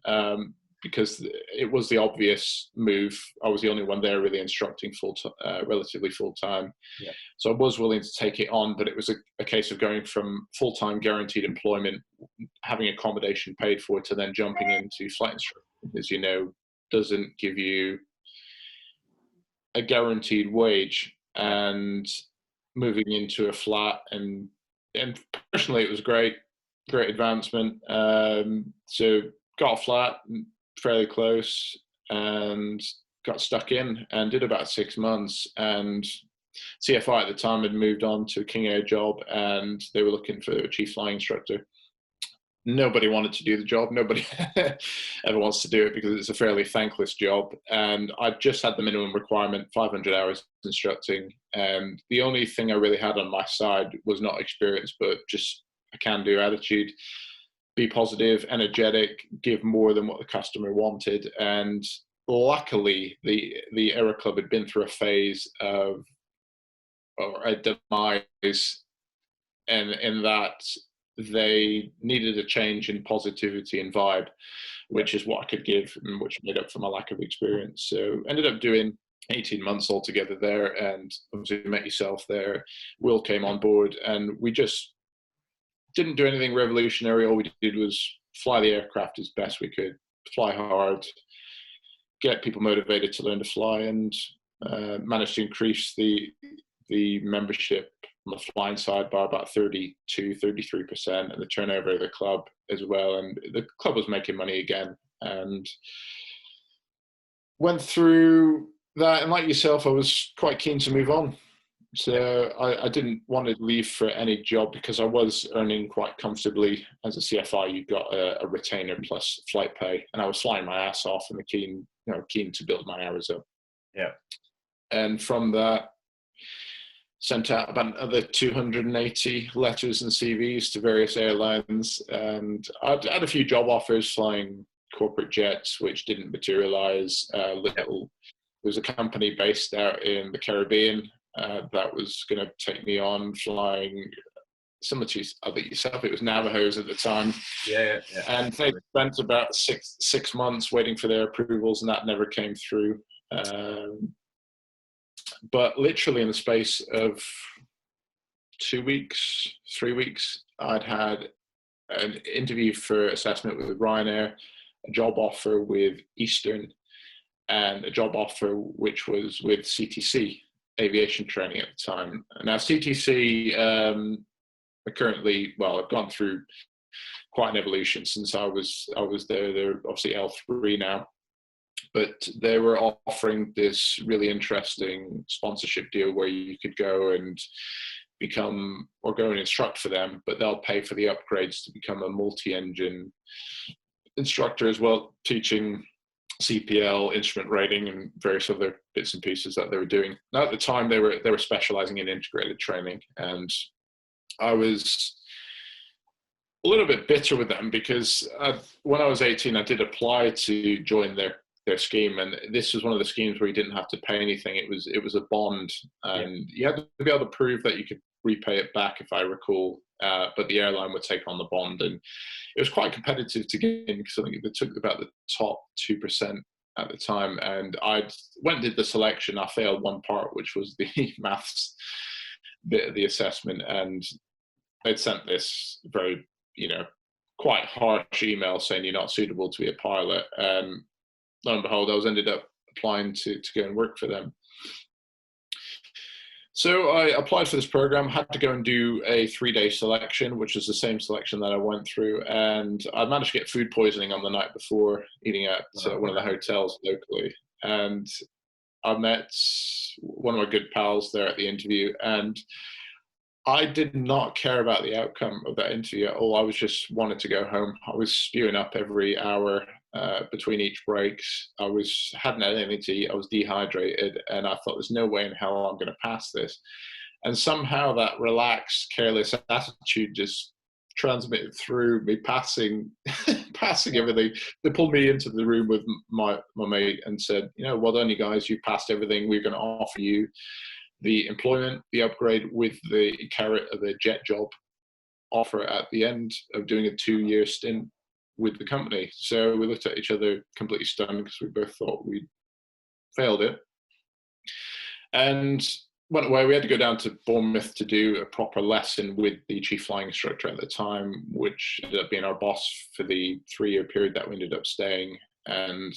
because it was the obvious move. I was the only one there really instructing relatively full-time. Yeah. So I was willing to take it on, but it was a case of going from full-time guaranteed employment, having accommodation paid for, to then jumping into flight instructor, as you know, doesn't give you a guaranteed wage, and moving into a flat, and personally it was great advancement. So got a flat fairly close and got stuck in and did about 6 months, and CFI at the time had moved on to a King Air job, and they were looking for a chief flying instructor. Nobody wanted to do the job. Nobody ever wants to do it because it's a fairly thankless job. And I just had the minimum requirement, 500 hours instructing. And the only thing I really had on my side was not experience, but just a can-do attitude. Be positive, energetic, give more than what the customer wanted. And luckily, the Aero Club had been through a phase of, or a demise, and in that they needed a change in positivity and vibe, which is what I could give, and which made up for my lack of experience. So ended up doing 18 months altogether there, and obviously met yourself there. Will came on board, and we just didn't do anything revolutionary. All we did was fly the aircraft as best we could, fly hard, get people motivated to learn to fly, and managed to increase the membership on the flying side by about 33%, and the turnover of the club as well. And the club was making money again, and went through that. And like yourself, I was quite keen to move on. So I didn't want to leave for any job because I was earning quite comfortably as a CFI. You got a retainer plus flight pay, and I was flying my ass off and keen to build my hours up. Yeah. And from that, sent out about another 280 letters and CVs to various airlines. And I had a few job offers flying corporate jets, which didn't materialize. There was a company based out in the Caribbean that was going to take me on flying, similar to yourself. It was Navajos at the time. Yeah. And they spent about six months waiting for their approvals, and that never came through. But literally in the space of 2 weeks, 3 weeks, I'd had an interview for assessment with Ryanair, a job offer with Eastern, and a job offer which was with CTC, Aviation Training at the time. Now CTC are currently, I've gone through quite an evolution since I was there. They're obviously L3 now. But they were offering this really interesting sponsorship deal where you could go and go and instruct for them, but they'll pay for the upgrades to become a multi-engine instructor as well, teaching CPL, instrument rating, and various other bits and pieces that they were doing. Now, at the time, they were specializing in integrated training, and I was a little bit bitter with them because when I was 18, I did apply to join their scheme, and this was one of the schemes where you didn't have to pay anything. It was a bond, and you had to be able to prove that you could repay it back, if I recall, but the airline would take on the bond, and it was quite competitive to get in because I think they took about the top 2% at the time. And I went and did the selection. I failed one part, which was the maths bit of the assessment, and they'd sent this very quite harsh email saying you're not suitable to be a pilot. Lo and behold, I ended up applying to go and work for them. So I applied for this program, had to go and do a 3-day selection, which was the same selection that I went through. And I managed to get food poisoning on the night before, eating at one of the hotels locally. And I met one of my good pals there at the interview, and I did not care about the outcome of that interview at all. I was just wanted to go home. I was spewing up every hour between each breaks. I hadn't had anything to eat. I was dehydrated, and I thought, there's no way in hell I'm going to pass this. And somehow that relaxed, careless attitude just transmitted through me, passing everything. They pulled me into the room with my mate and said, well done, you guys. You passed everything. We're going to offer you the employment, the upgrade with the carrot of the jet job. offer at the end of doing a 2-year stint with the company. So we looked at each other completely stunned because we both thought we'd failed it. And went away. We had to go down to Bournemouth to do a proper lesson with the chief flying instructor at the time, which ended up being our boss for the 3-year period that we ended up staying. And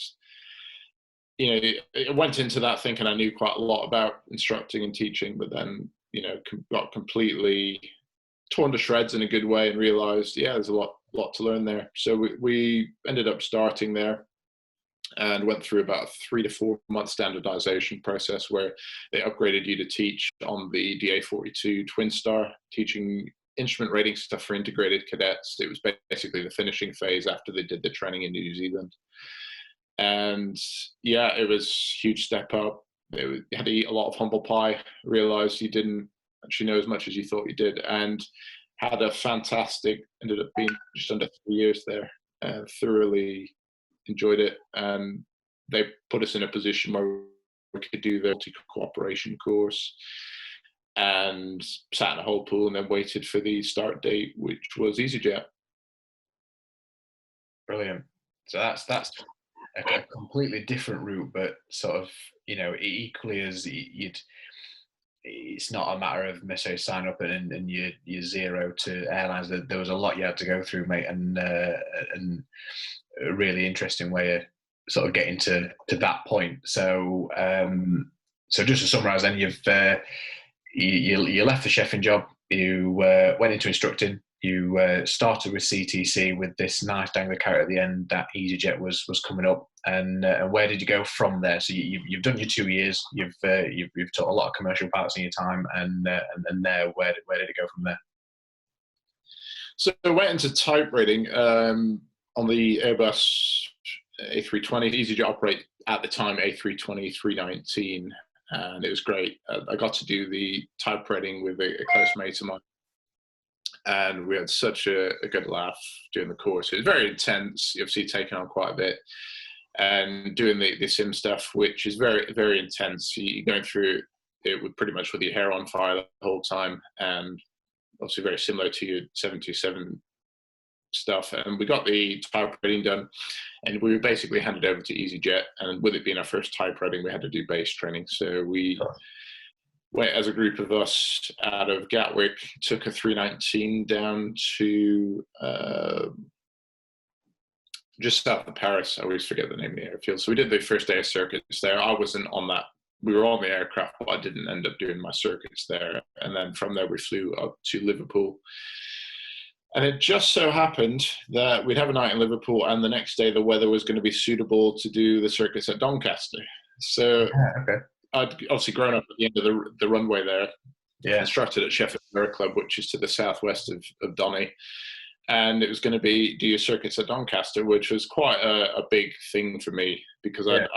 it went into that thinking I knew quite a lot about instructing and teaching, but then got completely torn to shreds in a good way and realized, there's a lot to learn there. So we ended up starting there and went through about a 3 to 4 month standardization process where they upgraded you to teach on the DA42 Twin Star, teaching instrument rating stuff for integrated cadets. It was basically the finishing phase after they did the training in New Zealand. And it was a huge step up. You had to eat a lot of humble pie, realized you didn't actually know as much as you thought you did, and had a fantastic, ended up being just under 3 years there, and thoroughly enjoyed it. And they put us in a position where we could do the cooperation course and sat in a whole pool and then waited for the start date, which was EasyJet. Brilliant. So that's a completely different route, but sort of, equally as it's not a matter of necessarily sign up and you're zero to airlines. There was a lot you had to go through, mate, and a really interesting way of sort of getting to that point. So so just to summarise, then you left the chefing job, you went into instructing, you started with CTC with this nice dangler carrot at the end that EasyJet was coming up, and where did you go from there? So you've done your 2 years, you've taught a lot of commercial pilots in your time, and there, where did it go from there? So I went into type rating on the Airbus A320. EasyJet operate at the time A320-319, and it was great. I got to do the type rating with a close mate of mine, and we had such a good laugh during the course. It was very intense, obviously taking on quite a bit, and doing the sim stuff, which is very, very intense. You're going through it with pretty much with your hair on fire the whole time, and obviously very similar to your 727 stuff. And we got the type rating done, and we were basically handed over to EasyJet. And with it being our first type rating, we had to do base training. So we went as a group of us out of Gatwick, took a 319 down to just south of Paris. I always forget the name of the airfield. So we did the first day of circuits there. I wasn't on that. We were on the aircraft, but I didn't end up doing my circuits there. And then from there, we flew up to Liverpool. And it just so happened that we'd have a night in Liverpool, and the next day the weather was going to be suitable to do the circuits at Doncaster. So I'd obviously grown up at the end of the runway there, instructed at Sheffield Air Club, which is to the southwest of Donny. And it was going to be do your circuits at Doncaster, which was quite a big thing for me, because I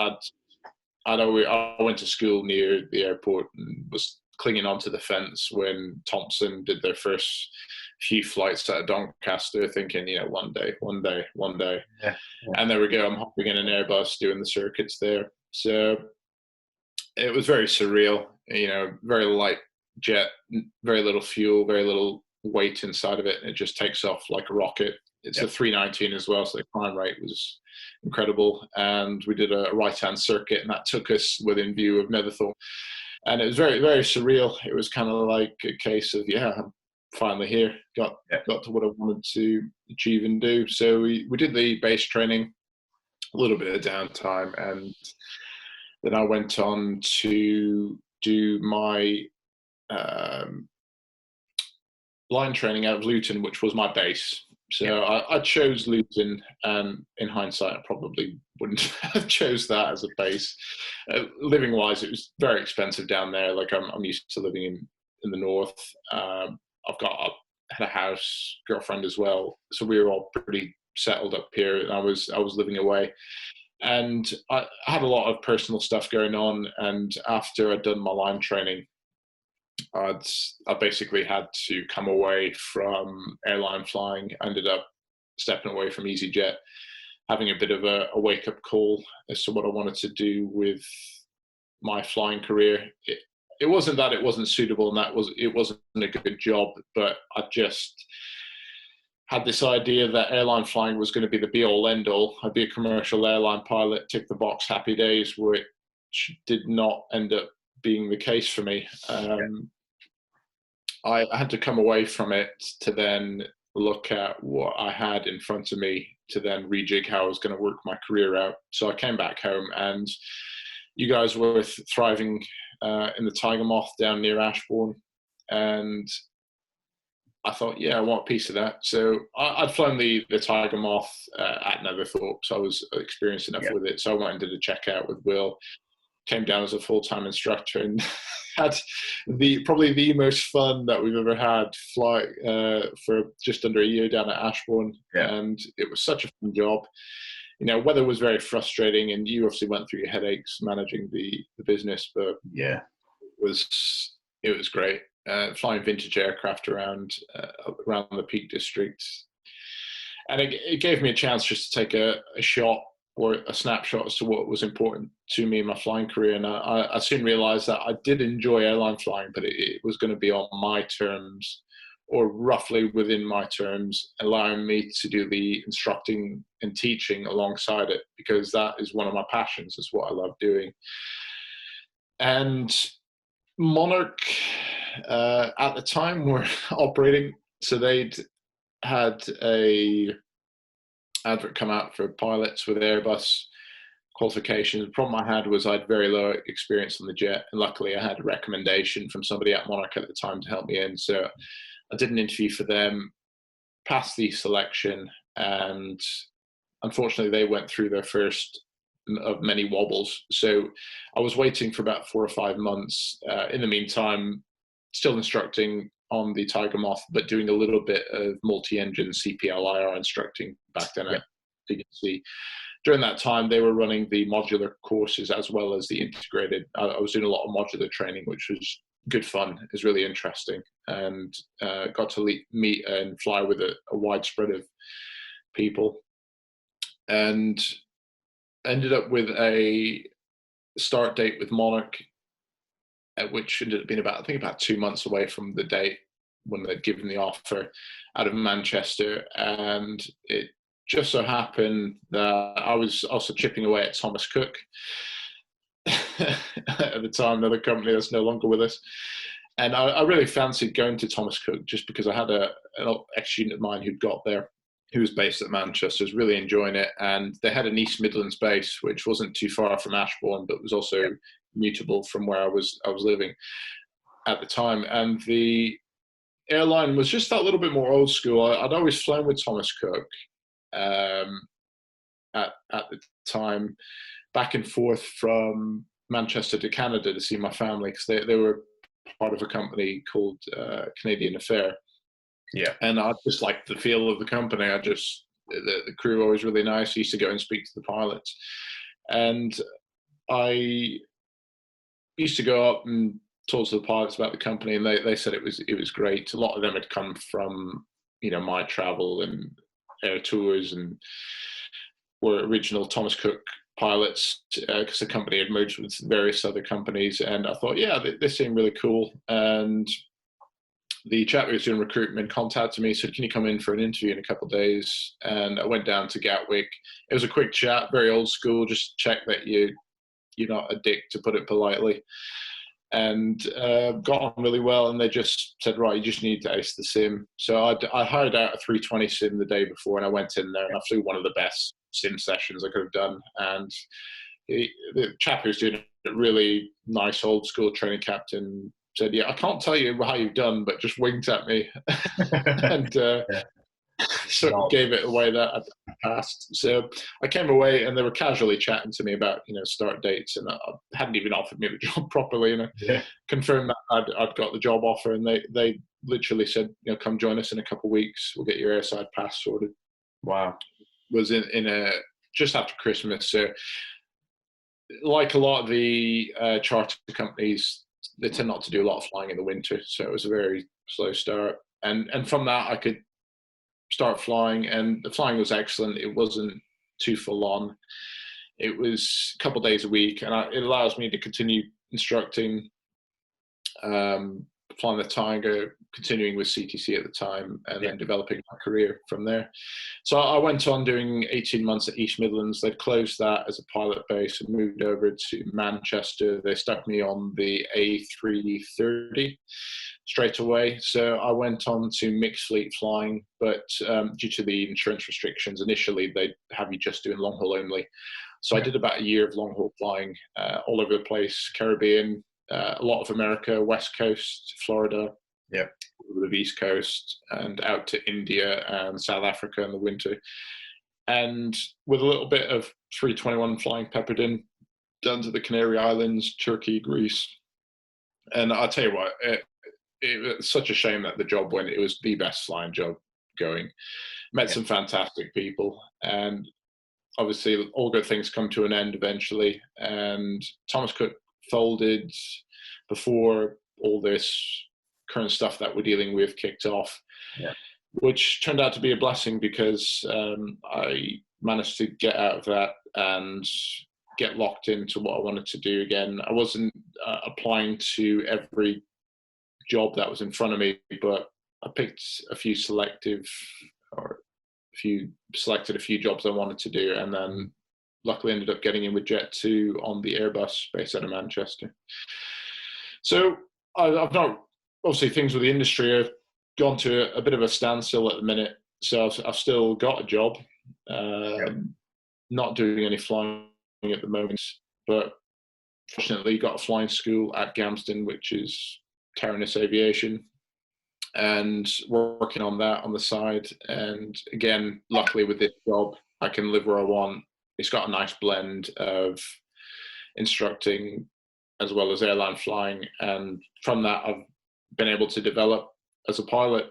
went to school near the airport and was clinging onto the fence when Thompson did their first few flights out of Doncaster, thinking, one day. Yeah. And there we go. I'm hopping in an Airbus doing the circuits there. So it was very surreal, very light jet, very little fuel, very little weight inside of it. It just takes off like a rocket. It's a 319 as well, so the climb rate was incredible. And we did a right-hand circuit, and that took us within view of Netherthorpe. And it was very, very surreal. It was kind of like a case of, I'm finally here, got to what I wanted to achieve and do. So we did the base training, a little bit of downtime, and then I went on to do my line training out of Luton, which was my base. So I chose Luton, and in hindsight, I probably wouldn't have chose that as a base. Living wise, it was very expensive down there. Like I'm used to living in the north. I had a house, girlfriend as well, so we were all pretty settled up here. And I was living away, and I had a lot of personal stuff going on. And after I'd done my line training, I basically had to come away from airline flying. I ended up stepping away from EasyJet, having a bit of a wake-up call as to what I wanted to do with my flying career. It wasn't that it wasn't suitable, and it wasn't a good job, but I just had this idea that airline flying was going to be the be-all, end-all. I'd be a commercial airline pilot, tick the box, happy days, which did not end up being the case for me. I had to come away from it to then look at what I had in front of me to then rejig how I was going to work my career out. So I came back home, and you guys were thriving in the Tiger Moth down near Ashbourne, and I thought, yeah, I want a piece of that. So I'd flown the Tiger Moth at Netherthorpe, so I was experienced enough with it. So I went and did a checkout with Will, came down as a full-time instructor, and had probably the most fun that we've ever had fly for just under a year down at Ashbourne. And it was such a fun job. You know, weather was very frustrating, and you obviously went through your headaches managing the business, but it was great. Flying vintage aircraft around the Peak District, and it gave me a chance just to take a shot or a snapshot as to what was important to me in my flying career. And I soon realized that I did enjoy airline flying, but it was going to be on my terms, or roughly within my terms, allowing me to do the instructing and teaching alongside it, because that is one of my passions. It's what I love doing. And Monarch at the time were operating, so they'd had a advert come out for pilots with Airbus qualifications. The problem I had was I had very low experience on the jet, and luckily I had a recommendation from somebody at Monarch at the time to help me in. So I did an interview for them, passed the selection, and unfortunately they went through their first of many wobbles. So I was waiting for about 4 or 5 months. In the meantime, still instructing on the Tiger Moth, but doing a little bit of multi-engine CPL-IR instructing back then at DNC. During that time, they were running the modular courses as well as the integrated. I was doing a lot of modular training, which was good fun. It was really interesting, and got to meet and fly with a wide spread of people, and ended up with a start date with Monarch, which ended up being about 2 months away from the date when they'd given the offer, out of Manchester. And it just so happened that I was also chipping away at Thomas Cook at the time, another company that's no longer with us. And I really fancied going to Thomas Cook just because I had an ex-student of mine who'd got there, who was based at Manchester, was really enjoying it. And they had an East Midlands base, which wasn't too far from Ashbourne, but was also commutable from where I was living at the time. And the airline was just that little bit more old school. I'd always flown with Thomas Cook at the time, back and forth from Manchester to Canada to see my family, because they were part of a company called Canadian Affair. Yeah. And I just liked the feel of the company. The crew were always really nice. I used to go and speak to the pilots. And I used to go up and talk to the pilots about the company, and they said it was great. A lot of them had come from, my travel and air tours, and were original Thomas Cook pilots, because the company had merged with various other companies. And I thought, yeah, this seemed really cool. And the chap who was doing recruitment contacted me, said, can you come in for an interview in a couple of days? And I went down to Gatwick. It was a quick chat, very old school, just check that you're not a dick, to put it politely. And got on really well. And they just said, right, you just need to ace the sim. So I hired out a 320 sim the day before, and I went in there and I flew one of the best sim sessions I could have done. And the chap who's doing a really nice old school training captain said, yeah, I can't tell you how you've done, but just winked at me. And sort of gave it away that I passed. So I came away, and they were casually chatting to me about, start dates, and I hadn't even offered me the job properly, confirmed that I'd got the job offer, and they literally said, come join us in a couple of weeks, we'll get your airside pass sorted. Wow. Was in just after Christmas. So like a lot of the charter companies, they tend not to do a lot of flying in the winter, so it was a very slow start. And from that, I could start flying, and the flying was excellent. It wasn't too full on. It was a couple of days a week, and it allows me to continue instructing flying the Tiger, continuing with CTC at the time, and then developing my career from there. So I went on doing 18 months at East Midlands. They'd closed that as a pilot base and moved over to Manchester. They stuck me on the A330 straight away. So I went on to mixed fleet flying, but due to the insurance restrictions, initially they'd have you just doing long haul only. So I did about a year of long haul flying all over the place, Caribbean, a lot of America, West Coast, Florida, a little bit of East Coast, and out to India and South Africa in the winter. And with a little bit of 321 flying peppered in, down to the Canary Islands, Turkey, Greece. And I'll tell you what, it was such a shame that the job went. It was the best flying job going. Met some fantastic people, and obviously all good things come to an end eventually. And Thomas Cook folded before all this current stuff that we're dealing with kicked off, which turned out to be a blessing, because I managed to get out of that and get locked into what I wanted to do again. I wasn't applying to every job that was in front of me, but I picked a few selected a few jobs I wanted to do, and then luckily ended up getting in with Jet2 on the Airbus based out of Manchester. So I've not, obviously things with the industry have gone to a bit of a standstill at the minute. So I've still got a job, not doing any flying at the moment, but fortunately got a flying school at Gamston, which is Taranis Aviation, and working on that on the side. And again, luckily with this job, I can live where I want. It's got a nice blend of instructing as well as airline flying, and from that I've been able to develop as a pilot.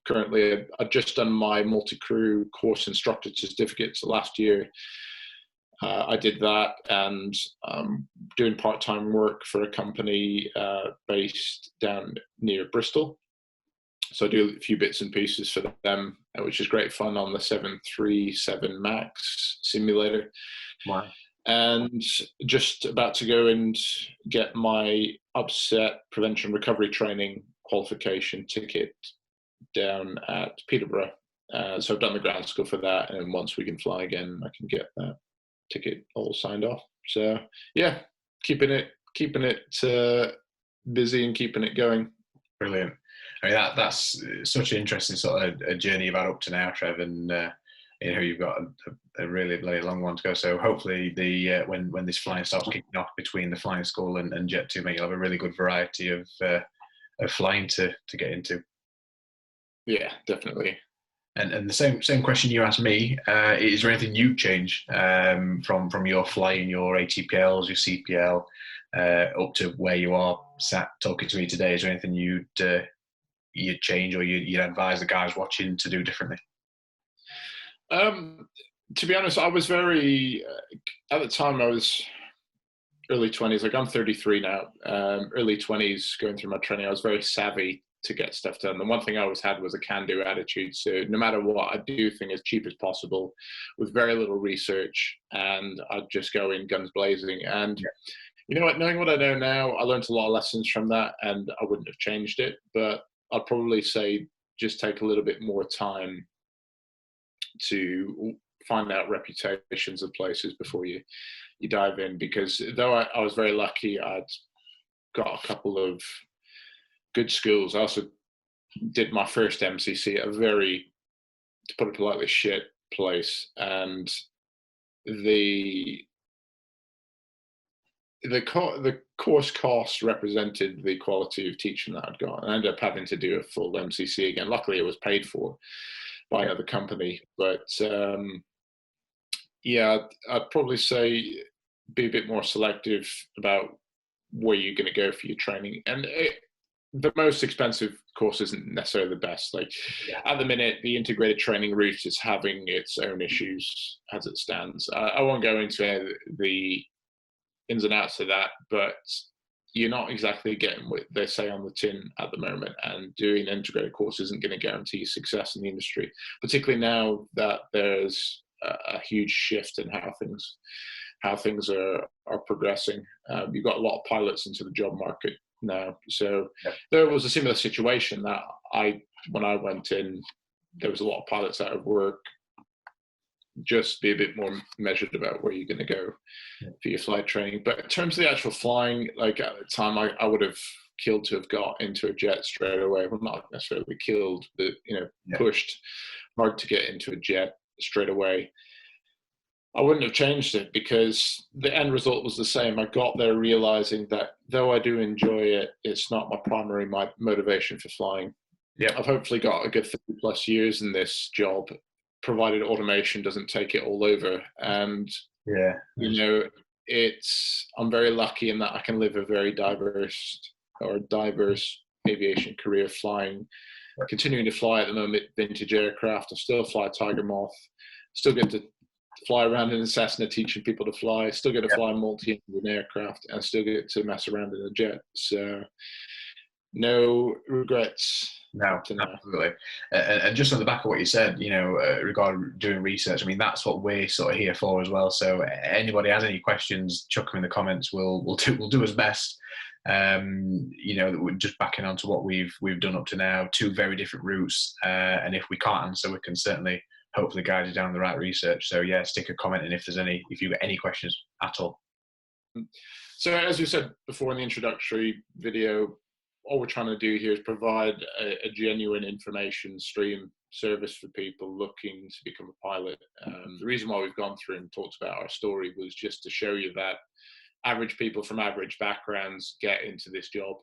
Currently, I've just done my multi-crew course instructor certificates last year. I did that, and doing part-time work for a company based down near Bristol. So I do a few bits and pieces for them, which is great fun on the 737 MAX simulator. Wow. And just about to go and get my upset prevention recovery training qualification ticket down at Peterborough. So I've done the ground school for that, and once we can fly again, I can get that ticket all signed off. So yeah, keeping it busy and keeping it going. Brilliant. I mean, that's such an interesting sort of a journey you've had up to now, Trev, and you've got a really, really long one to go. So hopefully, when this flying starts kicking off between the flying school and Jet2, mate, you'll have a really good variety of flying to get into. Yeah, definitely. And the same question you asked me, is there anything you'd change from your flying, your ATPLs, your CPL, up to where you are sat talking to me today? Is there anything you'd change, or you'd advise the guys watching to do differently? To be honest, I was very, at the time I was early 20s, like I'm 33 now, early 20s going through my training. I was very savvy to get stuff done. The one thing I always had was a can-do attitude. So no matter what, I do things as cheap as possible with very little research, and I'd just go in guns blazing. And you know what, knowing what I know now, I learned a lot of lessons from that, and I wouldn't have changed it. But I'd probably say just take a little bit more time to find out reputations of places before you dive in. Because though I was very lucky, I'd got a couple of good schools. I also did my first MCC at a very, to put it politely, shit place, and the course cost represented the quality of teaching that I'd got. I ended up having to do a full MCC again. Luckily, it was paid for by another company. But yeah, I'd probably say be a bit more selective about where you're going to go for your training. And the most expensive course isn't necessarily the best. Like at the minute, the integrated training route is having its own issues as it stands. I won't go into the ins and outs of that, but you're not exactly getting what they say on the tin at the moment, and doing an integrated course isn't going to guarantee success in the industry, particularly now that there's a huge shift in how things are progressing. You've got a lot of pilots into the job market now. So Yeah. there was a similar situation that when I went in, there was a lot of pilots out of work. Just be a bit more measured about where you're going to go for your flight training. But in terms of the actual flying, like at the time, I would have killed to have got into a jet straight away. Well, not necessarily killed, but pushed hard to get into a jet straight away. I wouldn't have changed it because the end result was the same. I got there realizing that though I do enjoy it, it's not my primary motivation for flying. Yeah, I've hopefully got a good 30+ years in this job, provided automation doesn't take it all over. And I'm very lucky in that I can live a very diverse aviation career, flying, continuing to fly at the moment, vintage aircraft. I still fly Tiger Moth, still get to fly around in a Cessna teaching people to fly, still get to fly multi-engine aircraft, and still get to mess around in a jet. So no regrets. No, absolutely. And just on the back of what you said, regarding doing research, I mean, that's what we're sort of here for as well. So anybody has any questions, chuck them in the comments. We'll do as best. Just backing onto what we've done up to now, 2 very different routes. And if we can't answer, we can certainly hopefully guide you down the right research. So yeah, stick a comment in if you've got any questions at all. So as we said before in the introductory video, all we're trying to do here is provide a genuine information stream service for people looking to become a pilot. The reason why we've gone through and talked about our story was just to show you that average people from average backgrounds get into this job.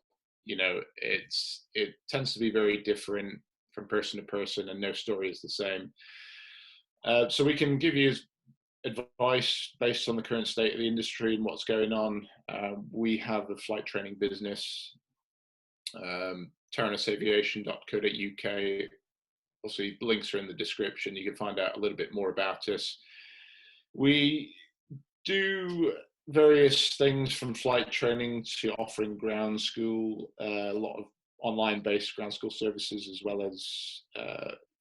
It tends to be very different from person to person, and no story is the same. So we can give you advice based on the current state of the industry and what's going on. We have a flight training business, TarnisAviation.co.uk. Also, links are in the description. You can find out a little bit more about us. We do various things from flight training to offering ground school, a lot of online-based ground school services, as well as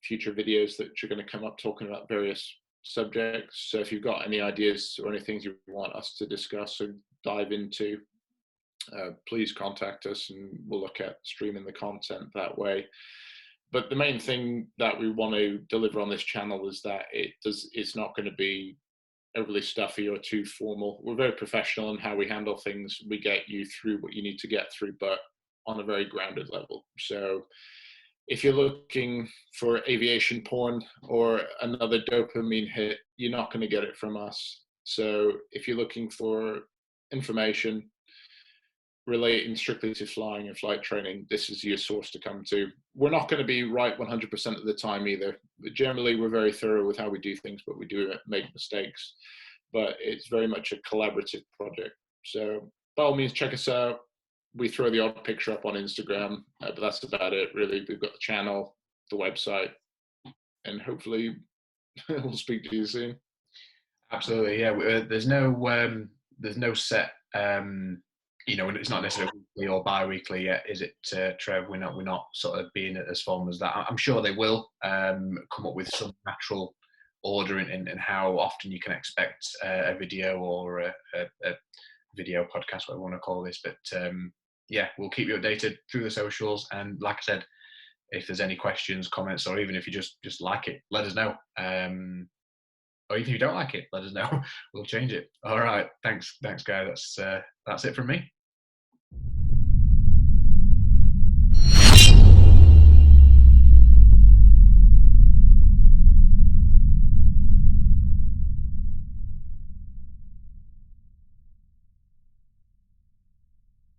future videos that are going to come up talking about various subjects. So if you've got any ideas or any things you want us to discuss or dive into, please contact us and we'll look at streaming the content that way. But the main thing that we want to deliver on this channel is that it's not going to be overly stuffy or too formal. We're very professional in how we handle things. We get you through what you need to get through, but on a very grounded level. So if you're looking for aviation porn or another dopamine hit, you're not going to get it from us. So if you're looking for information relating strictly to flying and flight training, this is your source to come to. We're not going to be right 100% of the time either. But generally, we're very thorough with how we do things, but we do make mistakes. But it's very much a collaborative project. So by all means, check us out. We throw the odd picture up on Instagram, but that's about it, really. We've got the channel, the website, and hopefully we'll speak to you soon. Absolutely, yeah. There's no set. It's not necessarily weekly or bi-weekly yet, is it, Trev? We're not sort of being as formal as that. I'm sure they will come up with some natural order in how often you can expect a video or a video podcast, what I want to call this. But we'll keep you updated through the socials. And like I said, if there's any questions, comments, or even if you just like it, let us know. Or even if you don't like it, let us know. We'll change it. All right. Thanks, guy. That's it from me.